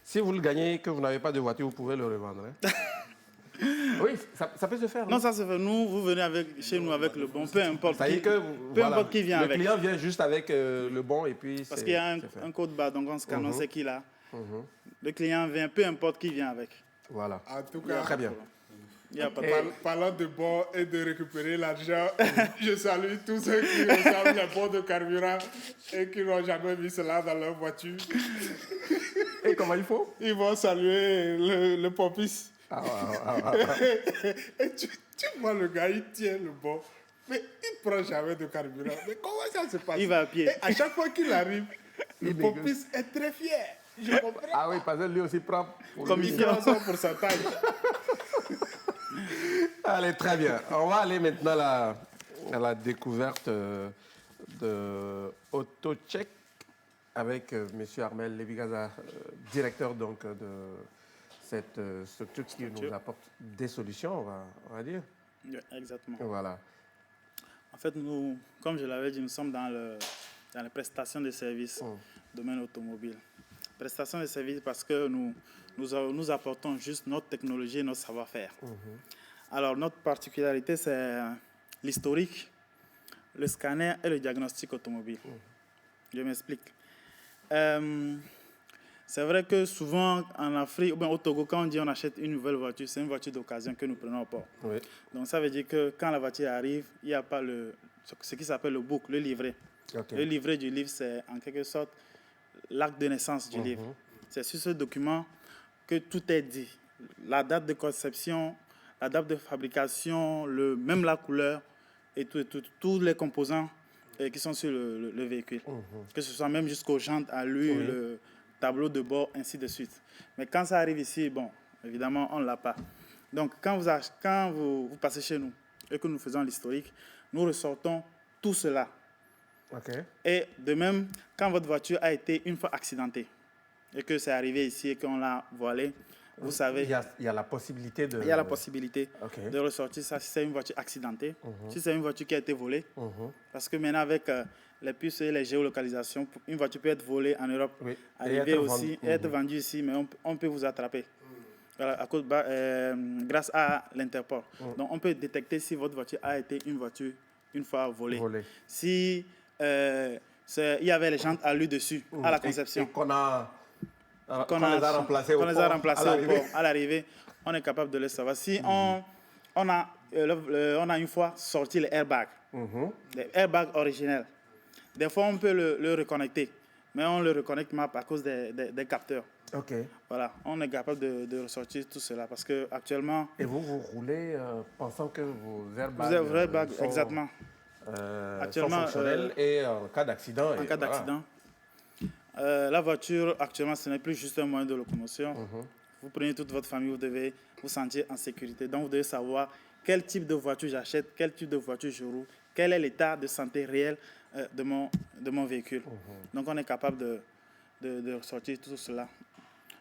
Si vous le gagnez, que vous n'avez pas de voiture, vous pouvez le revendre. Hein? Oui, ça peut se faire. Non, ça se fait. Vous venez chez nous avec le bon, peu importe qui vient avec. Le client vient juste avec le bon et puis... Parce qu'il y a un code barre, donc on scanne, on sait qui l'a. Le client vient, peu importe qui vient avec. Voilà. En tout cas, très bien. Parlant de bons et de récupérer l'argent, je salue tous ceux qui reçoivent les bons de carburant et qui n'ont jamais mis cela dans leur voiture. Et comment il faut? Ils vont saluer le popis. Et tu vois le gars, il tient le bon, mais il ne prend jamais de carburant. Mais comment ça se passe? Il va à pied. Et à chaque fois qu'il arrive, le popis est très fier. Je comprends. Ah oui, parce que lui aussi prend son pourcentage. Allez, très bien. On va aller maintenant à la découverte de AutoCheck avec M. Armel Levigaza, directeur donc de cette structure qui nous apporte des solutions, on va dire. Oui, exactement. Voilà. En fait, nous, comme je l'avais dit, nous sommes dans les prestations de services domaine automobile. Prestations de services parce que nous apportons juste notre technologie et notre savoir-faire. Alors, notre particularité, c'est l'historique, le scanner et le diagnostic automobile. Je m'explique. C'est vrai que souvent en Afrique, ou bien au Togo, quand on dit on achète une nouvelle voiture, c'est une voiture d'occasion que nous prenons au port. Oui. Donc ça veut dire que quand la voiture arrive, il n'y a pas ce qui s'appelle le book, le livret. Okay. Le livret du livre, c'est en quelque sorte l'acte de naissance du livre. C'est sur ce document que tout est dit. La date de conception, la date de fabrication, même la couleur et tous les composants qui sont sur le véhicule. Que ce soit même jusqu'aux jantes, à lui, le tableau de bord, ainsi de suite. Mais quand ça arrive ici, bon, évidemment, on ne l'a pas. Donc, quand vous passez chez nous et que nous faisons l'historique, nous ressortons tout cela. Okay. Et de même, quand votre voiture a été une fois accidentée et que c'est arrivé ici et qu'on l'a voilée, vous savez... Il y a la possibilité de... Il y a la possibilité de ressortir ça si c'est une voiture accidentée, si c'est une voiture qui a été volée. Parce que maintenant, avec les puces et les géolocalisations, une voiture peut être volée en Europe, arriver aussi, être vendue ici, mais on peut vous attraper. Voilà, grâce à l'Interpol. Donc, on peut détecter si votre voiture a été une voiture une fois volée. Si il y avait les jantes à lui dessus, à la conception. Et qu'on les a remplacés au port à l'arrivée, on est capable de le savoir. Si on a une fois sorti les airbags, les airbags originels, des fois on peut le reconnecter, mais on ne le reconnecte pas à cause des capteurs. Voilà, on est capable de ressortir tout cela parce que actuellement. Et vous roulez pensant que vos airbags sont, exactement. Actuellement, sont fonctionnels et en cas d'accident. En cas d'accident. La voiture, actuellement, ce n'est plus juste un moyen de locomotion. Vous prenez toute votre famille, vous devez vous sentir en sécurité. Donc, vous devez savoir quel type de voiture j'achète, quel type de voiture je roule, quel est l'état de santé réel de mon véhicule. Donc, on est capable de ressortir tout cela.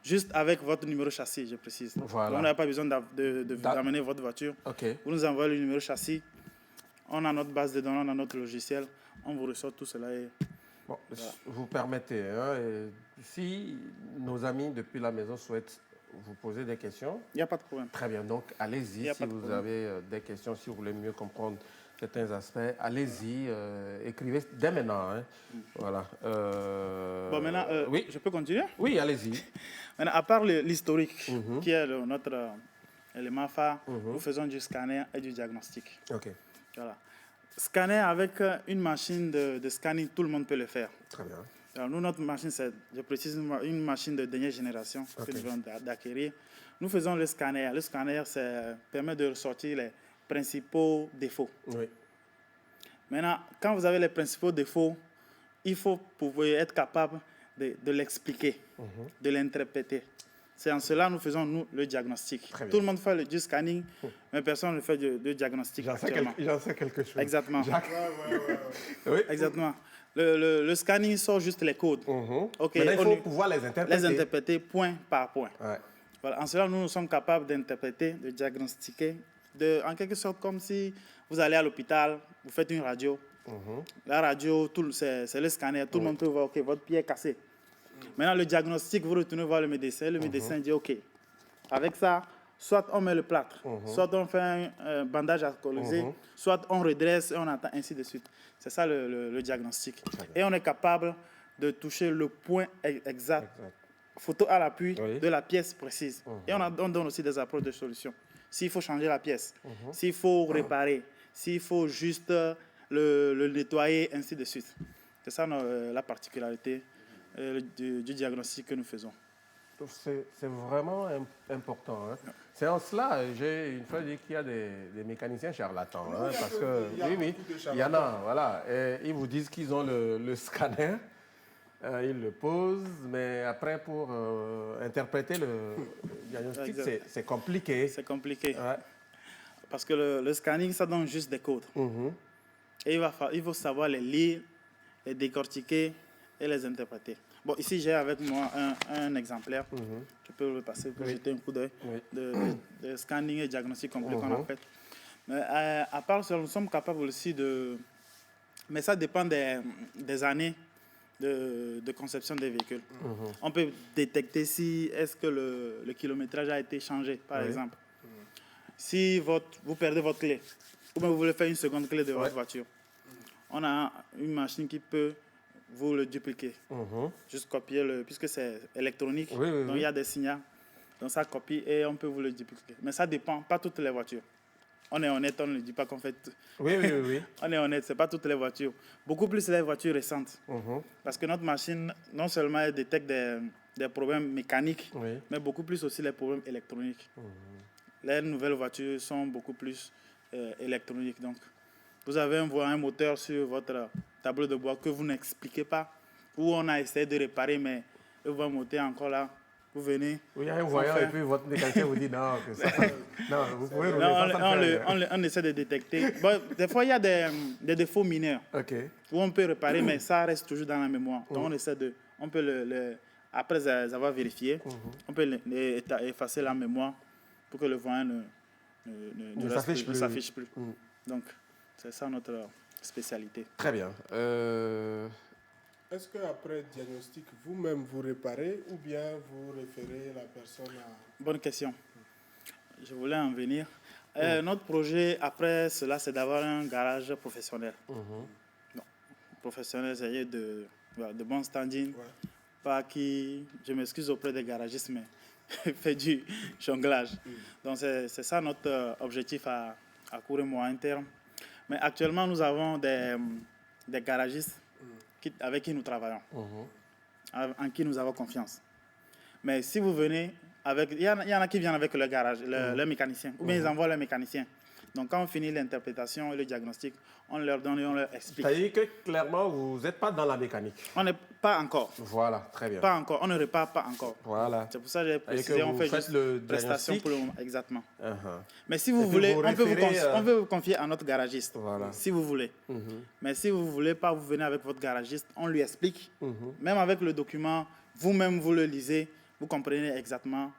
Juste avec votre numéro châssis, je précise. Voilà. Donc, on n'a pas besoin d'amener votre voiture. Vous nous envoyez le numéro châssis. On a notre base de données, on a notre logiciel. On vous ressort tout cela. Bon, vous permettez, hein, si nos amis depuis la maison souhaitent vous poser des questions. Il n'y a pas de problème. Très bien, donc allez-y si vous avez des questions, si vous voulez mieux comprendre certains aspects, allez-y, écrivez dès maintenant. Hein. Voilà. Bon, maintenant, oui. Je peux continuer? Oui, allez-y. Maintenant, à part l'historique, qui est notre élément phare, nous faisons du scanner et du diagnostic. OK. Voilà. Scanner avec une machine de scanning, tout le monde peut le faire. Très bien. Alors, nous, notre machine, c'est, je précise, une machine de dernière génération que nous venons d'acquérir. Nous faisons le scanner. Le scanner permet de ressortir les principaux défauts. Oui. Maintenant, quand vous avez les principaux défauts, il faut pouvoir être capable de l'expliquer, de l'interpréter. C'est en cela que nous faisons, nous, le diagnostic. Tout le monde fait du scanning, mais personne ne fait du diagnostic. J'en sais quelque chose. Exactement. Oui. Exactement. Le scanning sort juste les codes. Okay. Maintenant, il faut pouvoir les interpréter. Les interpréter point par point. Ouais. Voilà. En cela, nous sommes capables d'interpréter, de diagnostiquer, en quelque sorte comme si vous allez à l'hôpital, vous faites une radio. La radio, c'est le scanner. Tout le monde peut voir, OK, votre pied est cassé. Maintenant, le diagnostic, vous retournez voir le médecin. Le médecin dit, OK, avec ça, soit on met le plâtre, soit on fait un bandage alcoolisé, soit on redresse et on attend, ainsi de suite. C'est ça le diagnostic. Et on est capable de toucher le point exact, photo à l'appui de la pièce précise. Et on donne aussi des approches de solutions. S'il faut changer la pièce, s'il faut réparer, s'il faut juste le nettoyer, ainsi de suite. C'est ça la particularité du diagnostic que nous faisons. C'est vraiment important. Hein. C'est en cela, j'ai une fois dit qu'il y a des mécaniciens charlatans. Hein, parce que, oui, il y en a, voilà. Et ils vous disent qu'ils ont le scanner, ils le posent, mais après, pour interpréter le diagnostic, c'est compliqué. C'est compliqué. Ouais. Parce que le scanning, ça donne juste des codes. Et il faut savoir les lire, les décortiquer et les interpréter. Bon, ici, j'ai avec moi un exemplaire. Je peux le passer pour jeter un coup d'œil de scanning et diagnostic complet qu'on a fait. Mais à part ça, nous sommes capables aussi de... Mais ça dépend des années de conception des véhicules. On peut détecter si est-ce que le kilométrage a été changé, par exemple. Si vous perdez votre clé, ou bien vous voulez faire une seconde clé de votre voiture, on a une machine qui peut vous le dupliquer. Juste copier puisque c'est électronique, donc il y a des signaux. Donc ça copie et on peut vous le dupliquer. Mais ça dépend, pas toutes les voitures. On est honnête, on ne dit pas qu'on fait tout. Oui. On est honnête, ce n'est pas toutes les voitures. Beaucoup plus les voitures récentes. Parce que notre machine, non seulement elle détecte des problèmes mécaniques, mais beaucoup plus aussi les problèmes électroniques. Les nouvelles voitures sont beaucoup plus électroniques. Donc, vous avez un moteur sur votre tableau de bord que vous n'expliquez pas, ou on a essayé de réparer, mais le moteur est encore là. Vous venez. Oui, il y a un voyant et puis votre mécanicien vous dit non, non, vous pouvez rouler on essaie de détecter. Bon, des fois, il y a des défauts mineurs où on peut réparer, mais ça reste toujours dans la mémoire. Donc, on essaie on peut après avoir vérifié, on peut effacer la mémoire pour que le voyant ne s'affiche plus. Donc, c'est ça notre spécialité. Très bien. Est-ce qu'après diagnostic, vous-même vous réparez ou bien vous référez la personne à... Bonne question. Je voulais en venir. Notre projet, après cela, c'est d'avoir un garage professionnel. Non. Professionnel, c'est-à-dire de bon standing. Pas qui, je m'excuse auprès des garagistes, mais fait du jonglage. Donc, c'est ça notre objectif à court et moyen terme. Mais actuellement, nous avons des garagistes avec qui nous travaillons, en qui nous avons confiance. Mais si vous venez avec... Il y en a qui viennent avec le garage, le mécanicien, ou bien ils envoient le mécanicien. Donc, quand on finit l'interprétation et le diagnostic, on leur donne et on leur explique. C'est-à-dire que, clairement, vous n'êtes pas dans la mécanique. On n'est pas encore. Voilà, très bien. Pas encore, on ne répare pas encore. Voilà. C'est pour ça que j'ai précisé, on fait juste le prestation pour le moment. Exactement. Uh-huh. Mais si vous voulez, on peut vous confier à notre garagiste, si vous voulez. Mais si vous ne voulez pas, vous venez avec votre garagiste, on lui explique. Même avec le document, vous-même, vous le lisez, vous comprenez exactement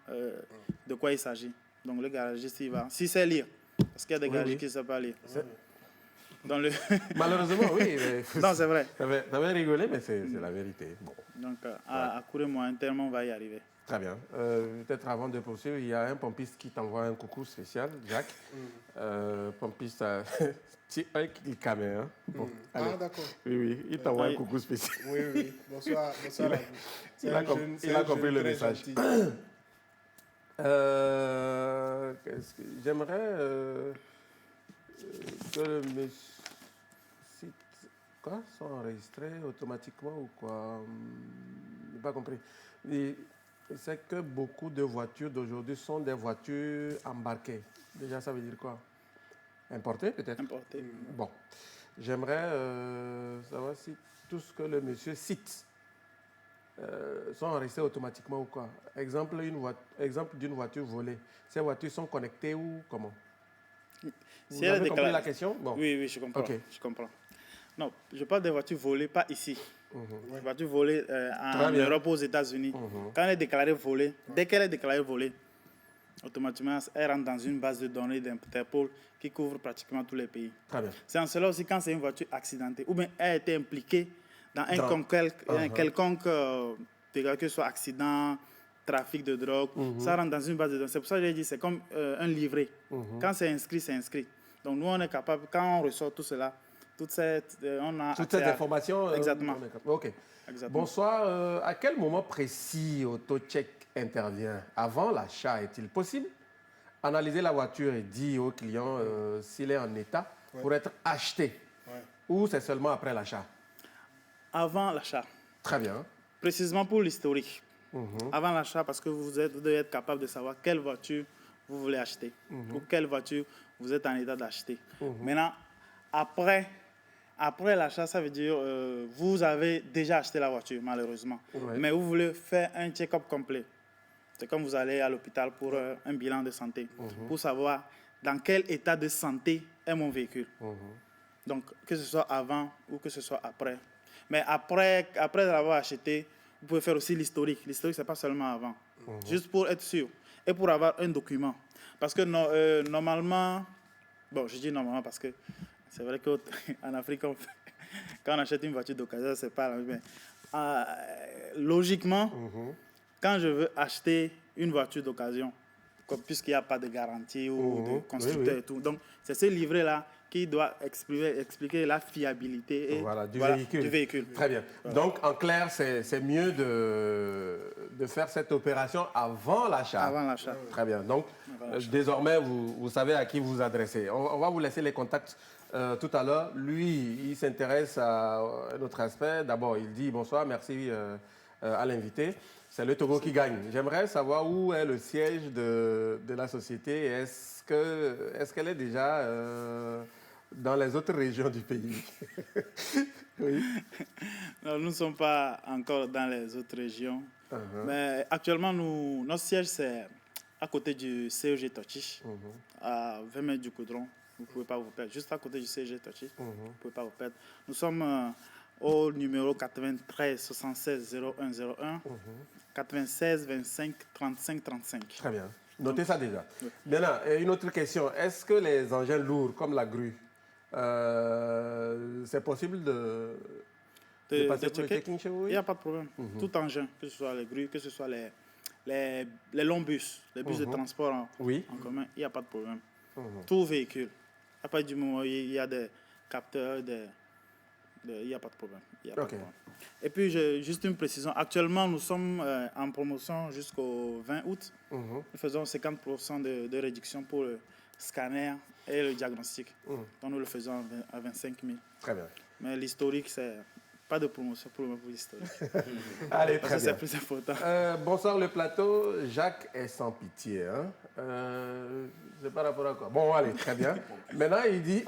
de quoi il s'agit. Donc le garagiste, il va. Si c'est lire, parce qu'il y a des garagistes qui ne savent pas lire. Malheureusement, oui. Non, c'est vrai. T'avais rigolé, mais c'est la vérité. Bon. Donc, à court et moyen terme, on va y arriver. Très bien. Peut-être avant de poursuivre, il y a un pompiste qui t'envoie un coucou spécial, Jacques. Pompiste, tu as le caméra. Bon, ah, d'accord. Oui, il t'envoie un coucou spécial. Oui. Bonsoir à vous. Il a compris le message. J'aimerais que le site sont enregistrés automatiquement ou quoi? Je n'ai pas compris. C'est que beaucoup de voitures d'aujourd'hui sont des voitures embarquées. Déjà, ça veut dire quoi? Importées peut-être? Importées. Bon. J'aimerais savoir si tout ce que le monsieur cite sont enregistrés automatiquement ou quoi. Exemple d'une voiture volée. Ces voitures sont connectées ou comment? Vous avez compris la question? Bon. Oui, je comprends. Okay. Je comprends. Non, je parle des voitures volées, pas ici. Les voitures volées en Europe, aux États-Unis. Quand elle est déclarée volée, dès qu'elle est déclarée volée, automatiquement, elle rentre dans une base de données d'Interpol qui couvre pratiquement tous les pays. Très bien. C'est en cela aussi quand c'est une voiture accidentée ou bien elle a été impliquée dans un quelconque, que ce soit accident, trafic de drogue, ça rentre dans une base de données. C'est pour ça que j'ai dit c'est comme un livret. Quand c'est inscrit, c'est inscrit. Donc nous, on est capable, quand on ressort tout cela, toute cette information. Exactement. OK. Exactement. Bonsoir. À quel moment précis AutoCheck intervient? Avant l'achat, est-il possible? Analyser la voiture et dire au client s'il est en état pour être acheté. Ou c'est seulement après l'achat? Avant l'achat. Très bien. Précisément pour l'historique. Avant l'achat, parce que vous devez être capable de savoir quelle voiture vous voulez acheter ou quelle voiture vous êtes en état d'acheter. Maintenant, après l'achat, ça veut dire vous avez déjà acheté la voiture, malheureusement. Mais vous voulez faire un check-up complet. C'est comme vous allez à l'hôpital pour un bilan de santé, pour savoir dans quel état de santé est mon véhicule. Donc, que ce soit avant ou que ce soit après. Mais après l'avoir acheté, vous pouvez faire aussi l'historique. L'historique, ce n'est pas seulement avant. Juste pour être sûr. Et pour avoir un document. Parce que normalement, bon, je dis normalement parce que c'est vrai qu'en Afrique, quand on achète une voiture d'occasion, c'est pas la même. Logiquement, quand je veux acheter une voiture d'occasion, puisqu'il n'y a pas de garantie ou de constructeur et tout, donc c'est ce livret-là qui doit expliquer la fiabilité du véhicule. Très bien. Donc, en clair, c'est mieux de faire cette opération avant l'achat. Avant l'achat. Très bien. Donc, désormais, vous savez à qui vous adresser. On va vous laisser les contacts tout à l'heure. Lui, il s'intéresse à notre aspect. D'abord, il dit bonsoir, merci à l'invité. C'est le Togo qui gagne. J'aimerais savoir où est le siège de la société. Est-ce qu'elle est déjà dans les autres régions du pays? Oui. Non, nous ne sommes pas encore dans les autres régions. Mais actuellement, notre siège, c'est à côté du CEG Tochich, à 20 mètres du Coudron. Vous ne pouvez pas vous perdre. Juste à côté du CEG Tochich, vous ne pouvez pas vous perdre. Nous sommes au numéro 93 76 0101, 96 25 35 35. Très bien. Notez ça déjà. Maintenant, une autre question. Est-ce que les engins lourds, comme la grue, c'est possible de passer pour le checking chez vous? Il n'y a pas de problème. Tout engin, que ce soit les grues, que ce soit les longs bus, les bus de transport en commun, il n'y a pas de problème. Tout véhicule. À partir du moment où il y a des capteurs, il n'y a pas de problème. Et puis, juste une précision. Actuellement, nous sommes en promotion jusqu'au 20 août. Nous faisons 50% de réduction pour le scanner et le diagnostic. Donc, nous le faisons à 25 000. Très bien. Mais l'historique, c'est pas de promotion pour l'historique. Allez, très bien. C'est plus important. Bonsoir le plateau. Jacques est sans pitié. C'est par rapport à quoi? Bon, allez, très bien. Maintenant, il dit...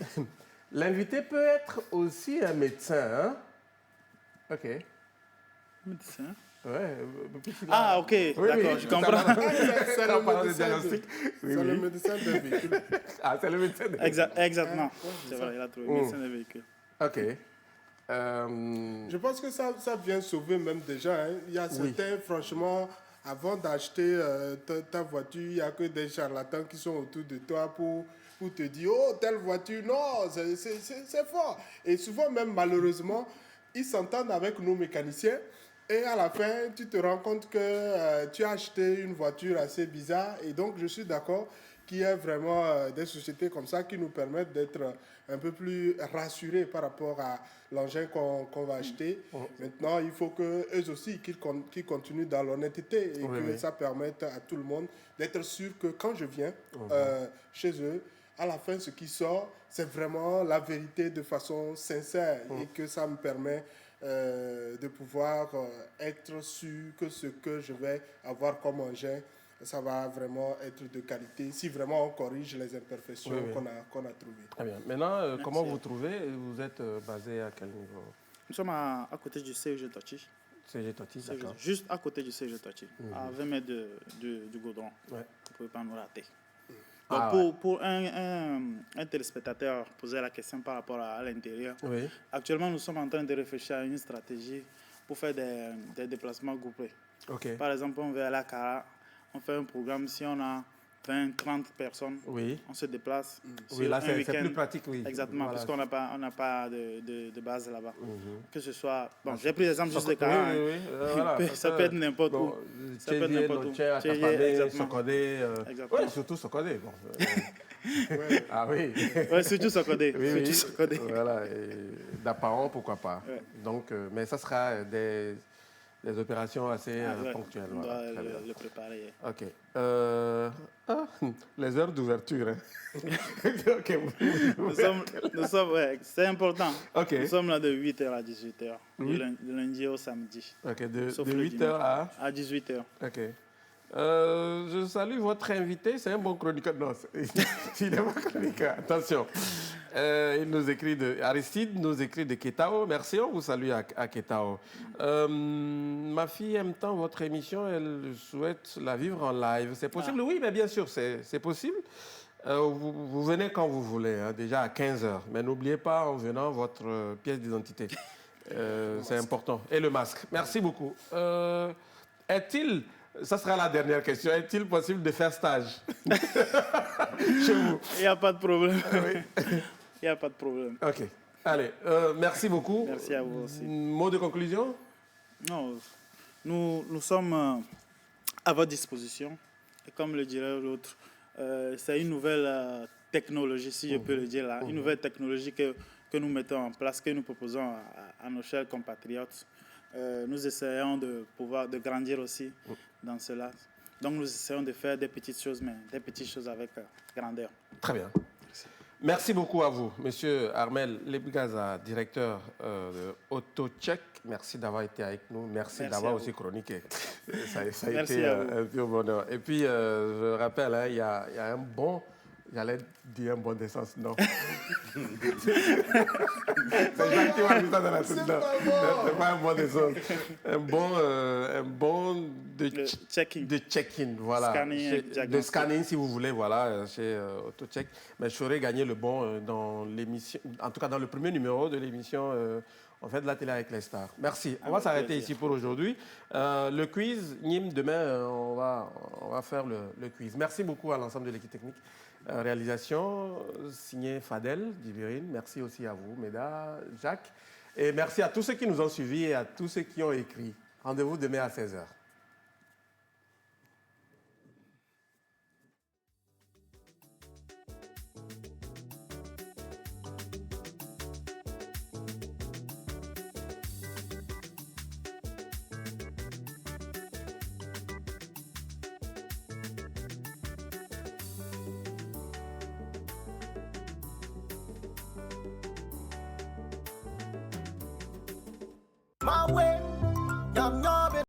L'invité peut être aussi un médecin, OK. Médecin? Ouais. OK, d'accord, je comprends. C'est le médecin des véhicules. Ah, c'est le médecin des véhicules. Exactement. C'est vrai, il a trouvé le médecin des véhicules. OK. Je pense que ça vient sauver même déjà. Il y a certains, franchement, avant d'acheter ta voiture, il n'y a que des charlatans qui sont autour de toi pour te dire « Oh, telle voiture, non, c'est fort ». Et souvent même, malheureusement, ils s'entendent avec nos mécaniciens. Et à la fin, tu te rends compte que tu as acheté une voiture assez bizarre. Et donc, je suis d'accord qu'il y a vraiment des sociétés comme ça qui nous permettent d'être un peu plus rassurés par rapport à l'engin qu'on va acheter. Maintenant, il faut qu'eux aussi, qu'ils continuent dans l'honnêteté et que ça permette à tout le monde d'être sûr que quand je viens chez eux, à la fin, ce qui sort, c'est vraiment la vérité de façon sincère et que ça me permet de pouvoir être sûr que ce que je vais avoir comme engin, ça va vraiment être de qualité, si vraiment on corrige les imperfections qu'on a trouvées. Très bien. Maintenant, comment vous trouvez? Vous êtes basé à quel niveau? Nous sommes à côté du CEG Tochi. CEG Tochi, d'accord. Juste à côté du CEG Tochi, à 20 mètres du goudron. Vous ne pouvez pas nous rater. Donc pour un téléspectateur poser la question par rapport à l'intérieur, actuellement nous sommes en train de réfléchir à une stratégie pour faire des déplacements groupés. Par exemple, on va aller à Kara, on fait un programme, si on a 20-30 personnes, on se déplace. Oui, là c'est plus pratique, Exactement, voilà. Parce qu'on n'a pas de base là-bas. Que ce soit... Bon, j'ai pris l'exemple juste de Kara. Voilà, ça peut être n'importe où. Ça peut être n'importe où. Oui, surtout Sokodé. Ah oui. Oui, surtout Sokodé. Voilà, d'apparent, pourquoi pas. Donc, mais ça sera des opérations assez ponctuelles. On doit le préparer. OK. Les heures d'ouverture. Nous sommes c'est important. Nous sommes là de 8h à 18h, de lundi au samedi. De 8h à 18h. OK. Je salue votre invité, c'est un bon chroniqueur. Non, il est pas chroniqueur, attention. Il nous écrit Aristide nous écrit de Ketao. Merci, on vous salue à Ketao. Ma fille aime tant votre émission, elle souhaite la vivre en live. C'est possible? Oui, mais bien sûr, c'est possible. Vous venez quand vous voulez, déjà à 15h. Mais n'oubliez pas, en venant, votre pièce d'identité. C'est important. Et le masque. Merci beaucoup. Ça sera la dernière question. Est-il possible de faire stage chez vous? Il n'y a pas de problème. Il n'y a pas de problème. OK. Allez, merci beaucoup. Merci à vous aussi. Mot de conclusion? Non, nous sommes à votre disposition. Et comme le dirait l'autre, c'est une nouvelle technologie, si je peux le dire là, une nouvelle technologie que nous mettons en place, que nous proposons à nos chers compatriotes. Nous essayons de grandir aussi dans cela. Donc nous essayons de faire des petites choses, mais des petites choses avec grandeur. Très bien. Merci beaucoup à vous, Monsieur Armel Lebgaza, directeur de AutoCheck. Merci d'avoir été avec nous. Merci d'avoir aussi chroniqué. Ça a été un pur bonheur. Et puis, je rappelle, il y a un bon... J'allais dire un bon d'essence, non. C'est Jacques qui m'a mis ça dans la tête. C'est pas un bon d'essence. Un bon de check-in, voilà. De scanning, si vous voulez, voilà, chez AutoCheck. Mais je ferai gagner le bon dans l'émission, en tout cas dans le premier numéro de l'émission On fait de la télé avec les stars. Merci. On va s'arrêter ici pour aujourd'hui. Le quiz, Nîmes, demain, on va faire le quiz. Merci beaucoup à l'ensemble de l'équipe technique. Réalisation signée Fadel Djibirine. Merci aussi à vous, Méda, Jacques. Et merci à tous ceux qui nous ont suivis et à tous ceux qui ont écrit. Rendez-vous demain à 16h. My way,